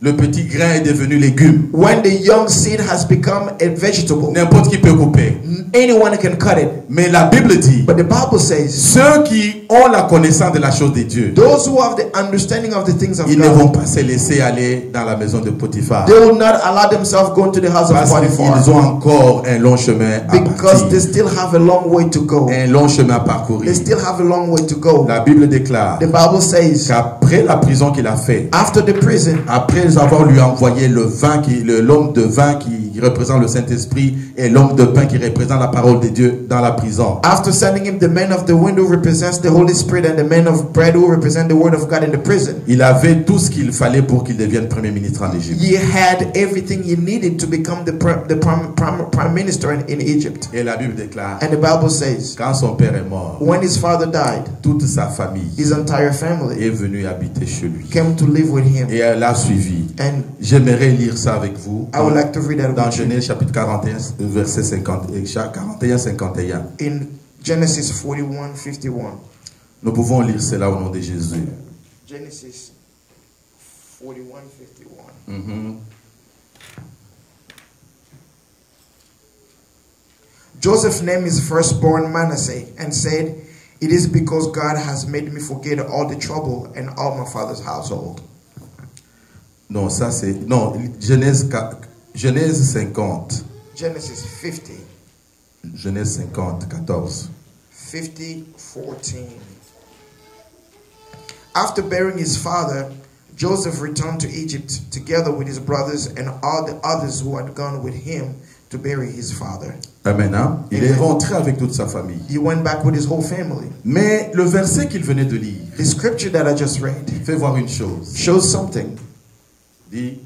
C: le petit grain est devenu légume.
B: When the young seed has become a vegetable,
C: N'importe qui peut couper.
B: anyone can cut it.
C: Mais la Bible dit,
B: But the Bible says,
C: ceux qui ont la connaissance de la chose de Dieu,
B: those who have the understanding of the things of
C: ils ne vont
B: God,
C: pas se laisser aller dans la maison de Potiphar.
B: they will not allow themselves go into the house of
C: Parce qu'ils
B: Potiphar,
C: ont encore un long chemin à
B: because they
C: partir.
B: still have a long way to go.
C: Un long chemin à parcourir.
B: They still have a long way to go.
C: La Bible déclare
B: The Bible says,
C: qu'après la prison qu'il a fait,
B: after the prison,
C: après avoir lui envoyé l'homme de vin qui représente le Saint-Esprit et l'homme de pain qui représente la parole de Dieu dans la prison,
B: after sending him the man of the wind who represents the Holy Spirit and the man of bread who represent the word of God in the prison,
C: il avait tout ce qu'il fallait pour qu'il devienne premier ministre en Égypte.
B: he had everything he needed to become the prime minister in Egypt.
C: Et la Bible déclare,
B: And the Bible says,
C: quand son père est mort,
B: when his father died,
C: toute sa famille
B: his entire family
C: est venue habiter chez lui.
B: came to live with him.
C: Et elle a suivi.
B: And
C: J'aimerais lire ça avec vous
B: I would like to read that
C: dans
B: with you.
C: Genèse chapitre 41, verset 50, 41-51.
B: In Genesis 41:51.
C: Nous pouvons lire cela au nom de Jésus.
B: Genesis 41:51.
C: Mhm.
B: Joseph named his firstborn Manasseh and said, "It is because God has made me forget all the trouble and all my father's household."
C: Non, ça c'est... Non, Genèse 50.
B: Genesis 50,
C: Genèse 50, 14.
B: 50:14. After burying his father, Joseph returned to Egypt together with his brothers and all the others who had gone with him to bury his father.
C: Amen. Hein? Il est rentré avec toute sa famille.
B: He went back with his whole family.
C: Mais le verset qu'il venait de lire
B: The scripture that I just read
C: fait voir une chose.
B: shows something.
C: Il dit,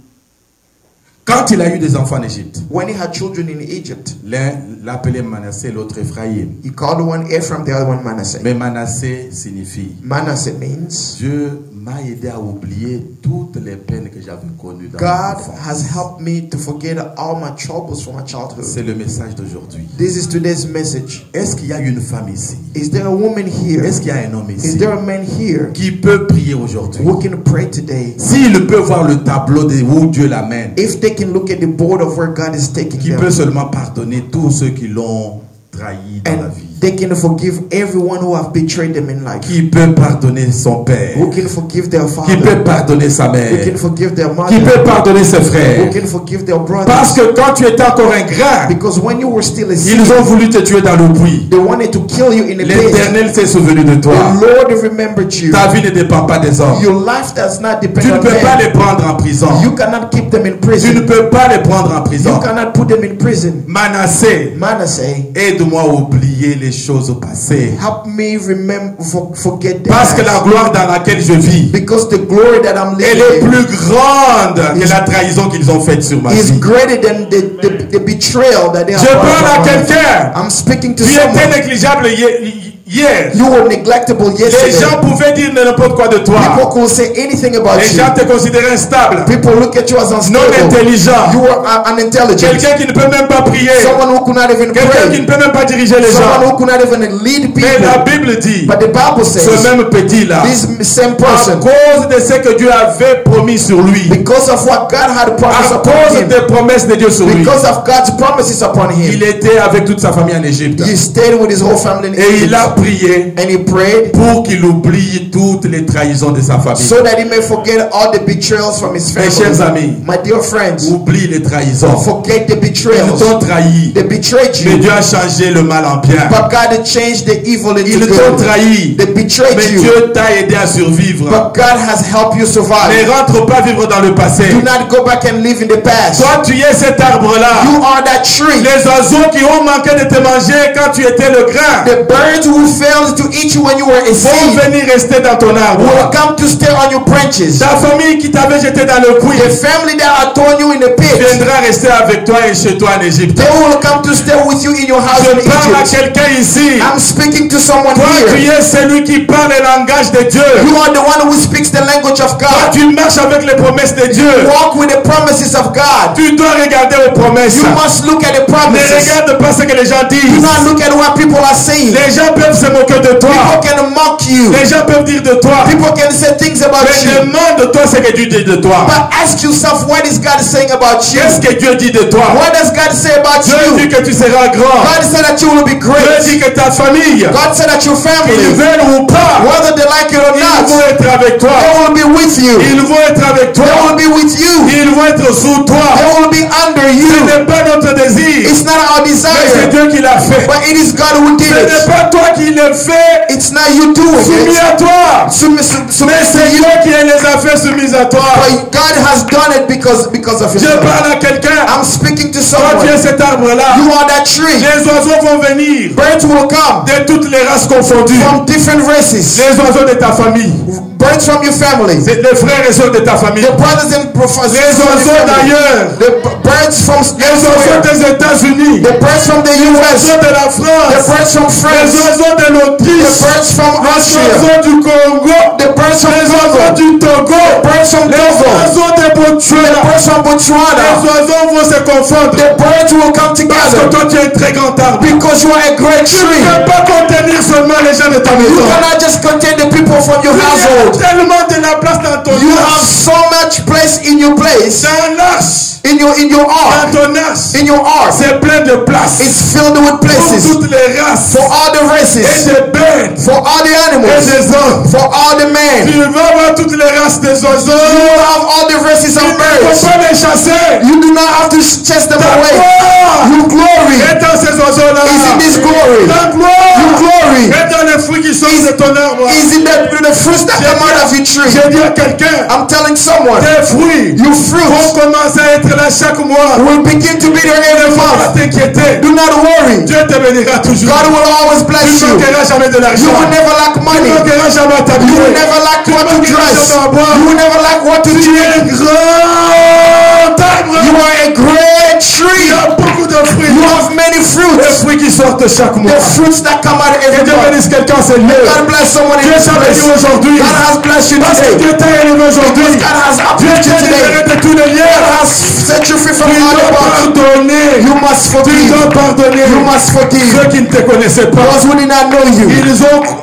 C: quand il a eu des enfants en Égypte,
B: When he had children in Egypt,
C: l'un l'appelait Manassé, l'autre Ephraïm.
B: he called one Ephraim, the other one Manasseh.
C: Mais Manassé signifie,
B: Manasseh means
C: Dieu m'a aidé à oublier toutes les peines que j'avais connues dans
B: God
C: mon
B: has
C: enfance.
B: helped me to forget all my troubles from my childhood.
C: C'est le message d'aujourd'hui.
B: This is today's message.
C: Est-ce qu'il y a une femme ici?
B: Is there a woman here?
C: Est-ce qu'il y a un homme
B: Is
C: ici
B: there a man here
C: qui peut prier aujourd'hui?
B: who can pray today?
C: S'il peut voir le tableau de où Dieu l'amène,
B: If they can look at the board of where God is taking
C: qui peut
B: them,
C: seulement pardonner tous ceux qui l'ont trahi dans la
B: and
C: vie,
B: they can forgive everyone who have betrayed them in life,
C: qui peut pardonner son père,
B: who can forgive their
C: qui peut
B: father,
C: pardonner sa
B: who
C: mère,
B: can forgive their
C: qui
B: mother,
C: peut pardonner ses
B: who
C: frères.
B: can forgive their
C: Parce
B: brothers.
C: que quand tu étais encore un grain,
B: Because when you were still a seed,
C: ils ont voulu te tuer dans le puits.
B: they wanted to kill you in a pit.
C: L'Éternel s'est souvenu de toi.
B: The Lord remembered you.
C: Ta vie ne dépend pas des hommes.
B: Your life does not
C: Tu
B: depend
C: ne
B: on
C: peux pas
B: men.
C: les prendre en prison.
B: You cannot keep them in
C: Tu ne
B: prison.
C: peux pas les prendre en
B: You
C: prison.
B: cannot put them in prison.
C: Manassé,
B: Manasseh,
C: aide-moi à oublier les choses passées.
B: help me remember, forget the
C: Parce que la
B: past.
C: gloire dans laquelle je vis,
B: Because the glory that I'm
C: elle est
B: living
C: plus grande que la trahison qu'ils ont faite sur ma
B: is
C: vie.
B: greater than the betrayal that they have
C: Je
B: brought
C: parle à
B: upon us.
C: quelqu'un.
B: I'm speaking to
C: Tu étais
B: someone.
C: négligeable hier.
B: You were neglectable
C: Les
B: yesterday.
C: gens pouvaient dire n'importe quoi de toi.
B: People could say anything about
C: Les
B: you.
C: gens te considéraient instable,
B: People look at you as
C: non
B: unstable.
C: intelligent,
B: You were unintelligent.
C: quelqu'un qui ne peut même pas prier,
B: Someone who could not even
C: quelqu'un qui ne
B: pray.
C: peut même pas diriger les
B: Someone
C: gens.
B: who could not even lead
C: Mais la
B: people.
C: Bible dit,
B: But the Bible
C: ce
B: says
C: même petit-là,
B: this same
C: à
B: person,
C: cause de ce que Dieu avait promis sur lui,
B: because of what God had promised
C: à
B: upon
C: cause
B: him,
C: des promesses de Dieu sur lui,
B: because of God's promises upon
C: il
B: him,
C: était avec toute sa famille en Égypte.
B: he stayed with his whole family in
C: Et il a
B: Egypt.
C: prié
B: And he prayed
C: pour qu'il oublie toutes les trahisons de sa famille.
B: so that he may forget all the betrayals from his
C: Mes chers
B: family.
C: amis,
B: My dear friends,
C: oublie les trahisons.
B: forget the
C: Ils
B: betrayals.
C: t'ont trahi,
B: They betrayed
C: mais
B: you,
C: Dieu a changé le mal en bien.
B: but God had changed the evil into
C: Ils t'ont
B: good.
C: trahi,
B: They betrayed
C: mais
B: you,
C: Dieu t'a aidé à survivre.
B: but God has helped you
C: Ne
B: survive.
C: rentre pas vivre dans le passé.
B: Do not go back and live in the past.
C: Toi, tu es cet arbre-là.
B: You are that tree.
C: Les oiseaux qui ont manqué de te manger quand tu étais le grain
B: The birds who failed to eat you when you were a
C: vont
B: seed
C: venir rester dans ton arbre.
B: will come to stay on your branches.
C: Ta famille qui t'avait jeté dans le puits
B: The family that had thrown you in the pit,
C: viendra rester avec toi et chez toi en Égypte.
B: they will come to stay with you in your house in
C: Je parle à
B: Egypt.
C: quelqu'un ici.
B: I'm speaking to someone
C: Toi, tu
B: here.
C: es celui qui parle le langage de Dieu.
B: You are the one who speaks the language of
C: Toi,
B: God.
C: tu marches avec les promesses de Dieu.
B: Walk with the promises of God.
C: Tu dois regarder aux promesses.
B: You must look at the
C: Ne
B: promises.
C: regarde pas ce que les gens
B: Do
C: disent.
B: not look at what people are saying.
C: Les gens peuvent se moquer de toi.
B: People can mock you.
C: Les gens peuvent dire de toi.
B: People can say things about
C: Mais
B: you.
C: demande-toi ce que Dieu dit de toi.
B: But ask yourself, what is God saying about you?
C: Qu'est-ce que Dieu dit de toi?
B: What does God say about
C: Dieu dit
B: you?
C: que tu seras grand.
B: God said that you will be
C: Dieu
B: great.
C: dit que ta famille,
B: God said that your
C: qu'ils
B: family,
C: veulent ou pas,
B: whether they like it or
C: ils vont
B: not,
C: être avec toi.
B: they will be with you.
C: Ils vont être avec toi.
B: They will be with you.
C: Ils vont être sous toi.
B: They will be under
C: Ce
B: you.
C: n'est pas notre désir,
B: It's not our
C: mais c'est
B: desire,
C: Dieu qui l'a fait.
B: but it is God who did
C: Ce n'est
B: it.
C: pas toi qui le fais
B: It's not you doing
C: soumis
B: it.
C: à toi,
B: Submit
C: mais c'est
B: to you.
C: Dieu qui les a fait soumis à toi.
B: But God has done it because of His
C: Je
B: love.
C: parle à quelqu'un.
B: I'm speaking to
C: Toi, tu es
B: someone.
C: cet arbre-là.
B: You are that tree.
C: Les oiseaux vont venir
B: Birds will come
C: de toutes les races confondues.
B: from different races.
C: Les oiseaux de ta famille,
B: Birds from your family.
C: c'est les frères et sœurs de ta famille.
B: The brothers and prophets.
C: Les oiseaux d'ailleurs,
B: The birds from
C: les oiseaux
B: elsewhere.
C: des États-Unis,
B: The birds from the
C: les
B: US.
C: oiseaux de la
B: The
C: France,
B: birds from
C: les
B: France.
C: oiseaux de
B: The
C: l'Autriche,
B: birds from
C: les
B: Austria.
C: oiseaux du Congo,
B: The birds from
C: les oiseaux
B: Togo.
C: du Togo,
B: The birds from
C: les
B: Togo.
C: oiseaux de
B: The
C: Botswana.
B: birds from
C: Les
B: Botswana.
C: oiseaux vont se confondre
B: The birds will come
C: parce que
B: together
C: toi tu es un très grand arbre.
B: because you are a great
C: Tu ne
B: tree.
C: peux pas contenir seulement les gens de ta
B: You
C: maison.
B: cannot just contain the people from your
C: Il y a
B: household.
C: tellement de la place dans ton
B: You have
C: arche,
B: so much place in your place,
C: dans l'arche,
B: in your
C: dans
B: ark,
C: ton arche.
B: in your ark.
C: C'est plein de places
B: It's filled with
C: pour
B: places
C: toutes les races
B: for all the
C: et
B: races,
C: des bêtes
B: for all the
C: et
B: animals,
C: des hommes.
B: for all the men.
C: Tu vas voir toutes les races des
B: You
C: oiseaux.
B: will have all the races
C: Tu
B: of
C: ne peux
B: birds.
C: pas les chasser.
B: You do not have to chase them
C: Ta
B: away.
C: gloire
B: Your glory
C: est dans ces oiseaux-là.
B: is in this glory.
C: Ta
B: Your
C: gloire
B: glory
C: est dans les fruits qui sortent de ton arbre.
B: is in the fruits that come out of your tree.
C: J'ai dit à quelqu'un,
B: I'm telling someone,
C: tes fruits
B: your
C: vont
B: fruits
C: commencer à être là chaque mois.
B: will begin to be there
C: Ne
B: every
C: faut pas
B: month.
C: t'inquiéter.
B: Do not worry.
C: Dieu te bénira toujours.
B: God will always
C: Tu
B: bless
C: ne
B: you.
C: manqueras jamais de
B: You
C: l'argent.
B: will never lack
C: Tu
B: money.
C: ne manqueras jamais à
B: You
C: t'habiller.
B: will never lack
C: Tu ne
B: what to
C: manqueras
B: dress.
C: jamais à boire.
B: You will never lack what to
C: Tu es
B: drink.
C: un grand arbre.
B: You are a great
C: Il
B: tree.
C: y a beaucoup de fruits.
B: You have many
C: Les
B: fruits.
C: fruits qui sortent chaque mois.
B: The fruits that come out
C: Que
B: every
C: Dieu
B: month.
C: bénisse quelqu'un, c'est Dieu.
B: God bless someone in
C: Dieu
B: this
C: t'a béni
B: place.
C: aujourd'hui.
B: God has blessed you
C: Parce que
B: today.
C: Dieu t'a élevé aujourd'hui.
B: Because God has
C: Dieu
B: uplifted you
C: t'a libéré
B: today.
C: de tous les
B: God
C: liens.
B: has set you free from
C: Tu
B: all the
C: dois
B: bonds.
C: pardonner.
B: You must
C: Tu
B: forgive.
C: dois pardonner.
B: You must forgive.
C: Ceux qui ne te connaissaient pas.
B: Those who did not know you.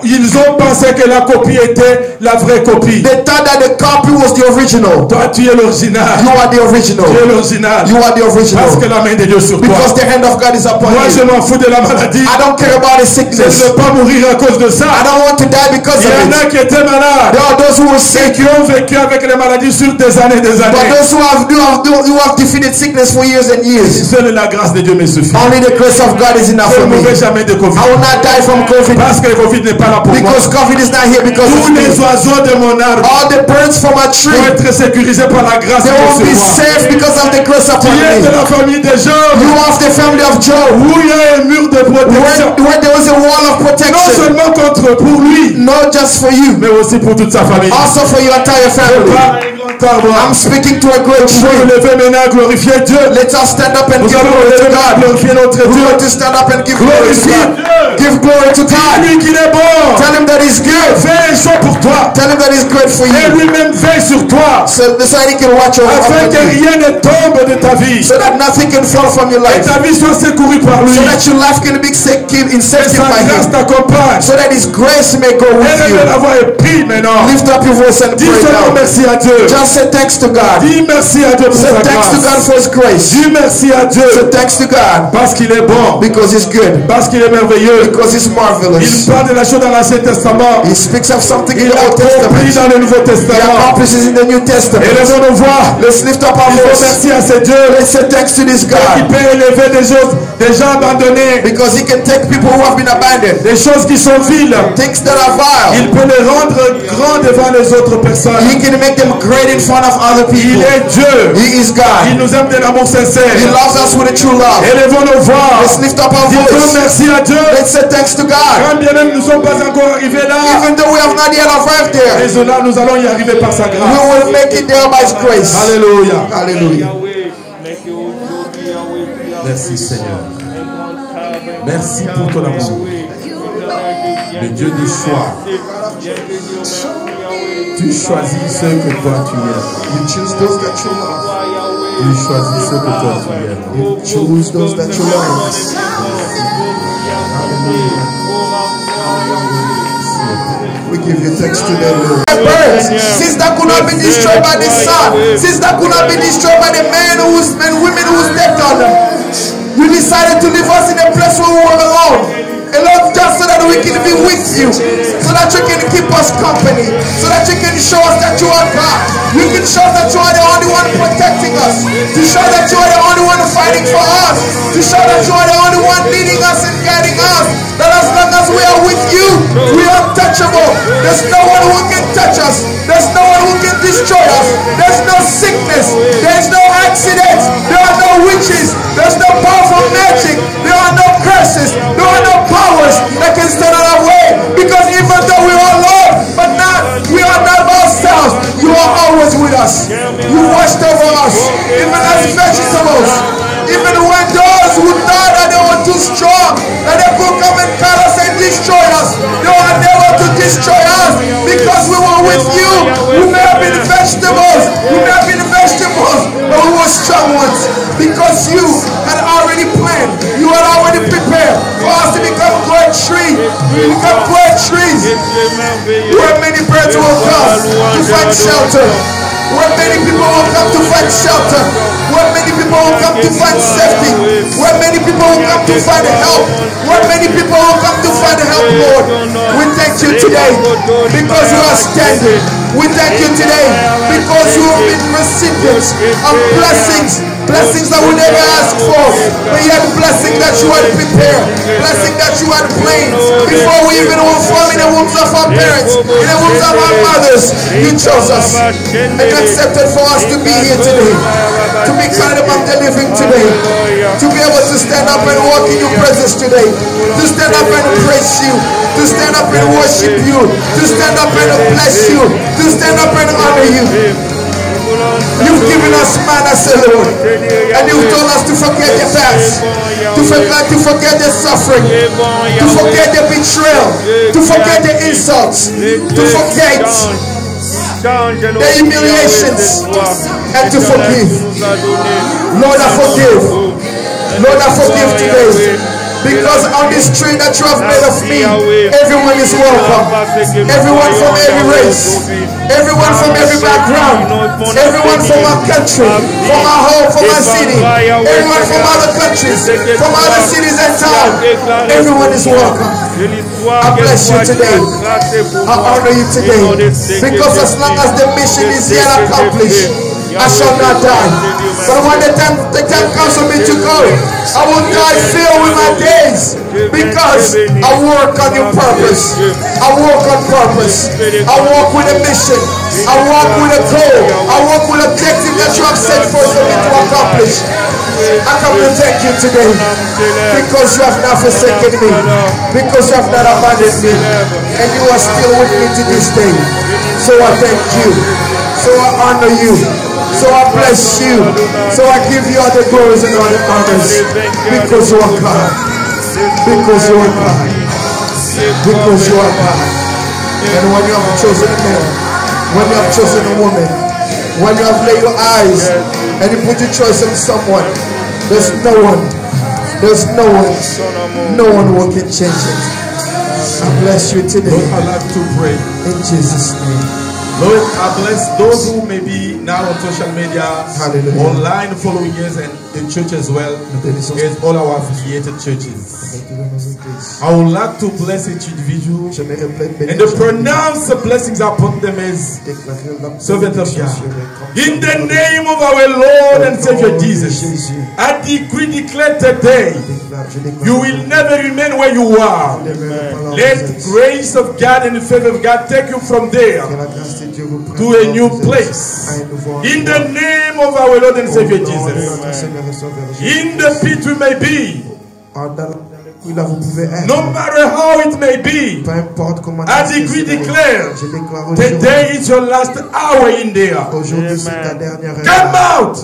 C: Ils ont pensé que la copie était la vraie copie.
B: They thought that the copy was the original.
C: Toi, tu es l'original.
B: You are the original.
C: Tu es l'original.
B: You are the original.
C: Parce que la main de Dieu sur toi.
B: Because the hand of God is upon
C: Moi, je
B: you.
C: m'en fous de la maladie.
B: I don't care about the
C: Je ne
B: sickness.
C: veux pas mourir à cause de ça.
B: I don't want to die because
C: Il y en
B: of
C: a
B: it.
C: qui étaient malades
B: There are those who were
C: et
B: sick.
C: qui ont vécu avec les maladies sur des années et des
B: But
C: années.
B: those who have defeated sickness for years and years.
C: Seule la grâce grâce de Dieu me suffit.
B: Only the grace of God is enough
C: Je
B: for
C: ne
B: me.
C: mourrai jamais de Covid.
B: I will not die from COVID
C: Parce que le Covid n'est pas là pour moi.
B: because COVID is not here because
C: Tous
B: of me.
C: les oiseaux de mon arbre
B: All the birds from a tree,
C: vont être sécurisés par la grâce
B: they
C: de
B: will be
C: Dieu.
B: safe because of the grace
C: Tu
B: upon
C: es de
B: me.
C: la famille de Job,
B: You are of the family of Job,
C: où il y a un mur de protection.
B: where there was a wall of
C: Non
B: protection,
C: seulement pour lui,
B: not just for you,
C: mais aussi pour toute sa famille.
B: also for your entire
C: Je
B: family.
C: parle d'un grand arbre.
B: I'm speaking to a great
C: Nous allons
B: tree.
C: lever maintenant à glorifier Dieu.
B: Let us stand up and
C: Nous
B: give
C: allons
B: glory to
C: lever à
B: God.
C: glorifier notre
B: We're
C: Dieu.
B: going to stand up and give glory to
C: Glorifie
B: God.
C: Dieu.
B: Give glory to God.
C: Dis-lui qu'il est bon.
B: Tell him that he's good.
C: Fais un choix pour toi.
B: Tell him that he's good for
C: Et
B: you.
C: lui-même veille sur toi.
B: So that he can watch over
C: Afin que
B: you.
C: rien ne tombe de ta vie.
B: So that nothing can fall from your
C: Et
B: life.
C: ta vie soit secourue par lui.
B: So that your life can be kept in
C: Et
B: safety
C: sa
B: by
C: grâce
B: him.
C: t'accompagne.
B: So that his grace may go with
C: Élève
B: you.
C: la voix et prie maintenant.
B: Lift up your voice and
C: Dis
B: pray
C: seulement
B: now.
C: merci à Dieu.
B: Just say thanks to God.
C: Dis merci à Dieu pour
B: Say
C: sa
B: thanks to God
C: grâce.
B: for his grace.
C: Dis merci à Dieu.
B: Say thanks to God
C: Parce qu'il est bon.
B: because he's good.
C: Parce qu'il est merveilleux.
B: Because he's
C: Il
B: marvelous.
C: parle de la chose dans l'Ancien Testament.
B: He speaks of something in
C: Il
B: the
C: a
B: Old
C: compris
B: Testament.
C: dans le Nouveau
B: He
C: Testament.
B: accomplishes in the New Testament.
C: Élevons nos voix.
B: Let's lift up our
C: Disons
B: voice.
C: merci à ce Dieu
B: Let's say thanks to this
C: qui
B: God
C: peut élever des gens abandonnés,
B: because he can take people who have been abandoned,
C: des choses qui sont viles.
B: things that are vile.
C: Il peut les rendre grands devant les autres personnes.
B: He can make them great in front of other
C: Il
B: people.
C: est Dieu.
B: He is
C: Il
B: God.
C: nous aime d'un amour sincère.
B: He loves us with a true love.
C: Élevons nos voix.
B: Let's lift up our
C: Disons
B: voice.
C: merci à Dieu.
B: Let's say thanks to God.
C: Quand bien même nous ne sommes pas encore arrivés là,
B: Even though we have not yet arrived there,
C: mais cela, nous allons y arriver par sa
B: we
C: grâce.
B: will make it there by his grace.
C: Alléluia.
B: Hallelujah.
C: Merci Seigneur. Merci pour ton amour. Le Dieu du choix. Tu choisis ceux que toi tu aimes.
B: You choose those that you love.
C: Tu choisis ceux que toi tu aimes.
B: You choose those that you love. We give you thanks today, Lord. Birds, since that could not be destroyed by the sun, since that could not be destroyed by the men and women who stepped on them, you decided to leave us in a place where we were alone. And Lord, just so that we can be with you, so that you can keep us company, so that you can show us that you are God. You can show us that you are the only one protecting us, to show that you are the only one fighting for us, to show that you are the only one leading us and guiding us. That as long as we are with you, we are untouchable. There's no one who can touch us. There's no one who can destroy us. There's no sickness. There's no accidents. There are no witches. There's no powerful magic. There are no curses. There are no powers that can stand in our way. Because even though we are alone, but not we are not ourselves, you are always with us. You watched over us, even as vegetables. Even when those who thought that they were too strong, that they could come and cut us and destroy us, they were unable to destroy us because we were with you. We may have been vegetables, but we were strong ones because you had already planned, you had already prepared for us to become great trees. We become great trees where many birds will come to find shelter. Where many people will come to find shelter. Where many people will come to find safety. Where many people will come to find help. Where many people will come to find help, Lord. We thank you today because you are standing. We thank you today because you have been recipients of blessings. Blessings that we never asked for, but yet blessing that you had prepared, blessing that you had planned before we even were formed in the wombs of our parents, in the wombs of our mothers. You chose us and accepted for us to be here today, to be counted among the living today, to be able to stand up and walk in your presence today, to stand up and praise you, to stand up and worship you, to stand up and bless you, to stand up and honor you. You've given us manna, Lord, and you've told us to forget the past, to forget the suffering, to forget the betrayal, to forget the insults, to forget the humiliations, and to forgive. Lord, I forgive. Lord, I forgive today. Because on this tree that you have made of me, everyone is welcome. Everyone from every race, everyone from every background, everyone from our country, from our home, from our city, everyone from other countries, from other cities and towns. Everyone is welcome. I bless you today. I honor you today. Because as long as the mission is yet accomplished, I shall not die. But when the time comes for me to go, I will die filled with my days. Because I work on your purpose. I work on purpose. I walk with a mission. I walk with a goal. I walk with objective that you have set forth for me to accomplish. I come to thank you today because you have not forsaken me, because you have not abandoned me, and you are still with me to this day. So I thank you. So I honor you. So I bless you. So I give you all the glories and all the honors because you are God. Because you are God. Because you are God. And when you have chosen a man, when you have chosen a woman, when you have laid your eyes and you put your choice on someone, there's no one who can change it. I bless you today.
C: Lord, I'd like to pray.
B: In Jesus' name.
C: Lord, I bless those who may be now on social media,
B: Hallelujah.
C: online following us, and the church as well, and all our affiliated churches. I would like to bless each individual and to pronounce the blessings upon them as servants of God. In the name of our Lord and Savior Jesus, I decree, declare today, you will never remain where you are. Let the grace of God and the favor of God take you from there to a new place. In the name of our Lord and Savior Jesus. In the pit we may be, no matter how it may be, I decree, declare, today is your last hour in there. Come out.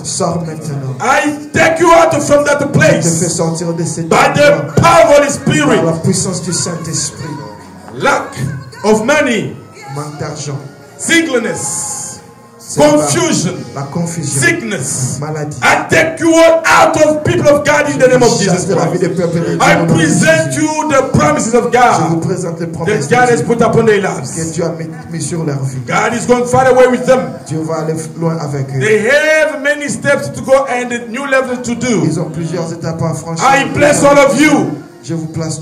C: I take you out from that place by the power of the Spirit. Lack of money, singleness, confusion, sickness. I take you all out of people of God in the name of Jesus Christ. I present you the promises of God that God has put upon their lives. God is going far away with them. They have many steps to go and a new level to do. I bless all of you.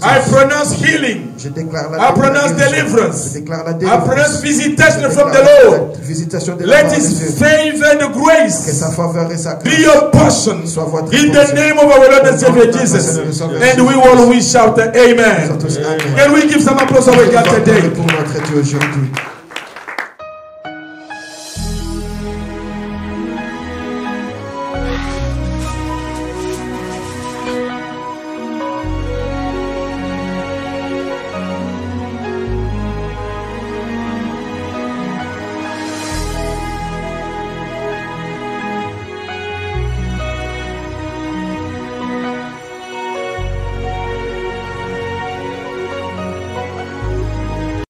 C: I pronounce healing. I pronounce deliverance. I pronounce visitation from the Lord. Let His favor and the grace be your portion in the name of our Lord and Savior Jesus. And we will shout Amen. Can we give some applause to our God today?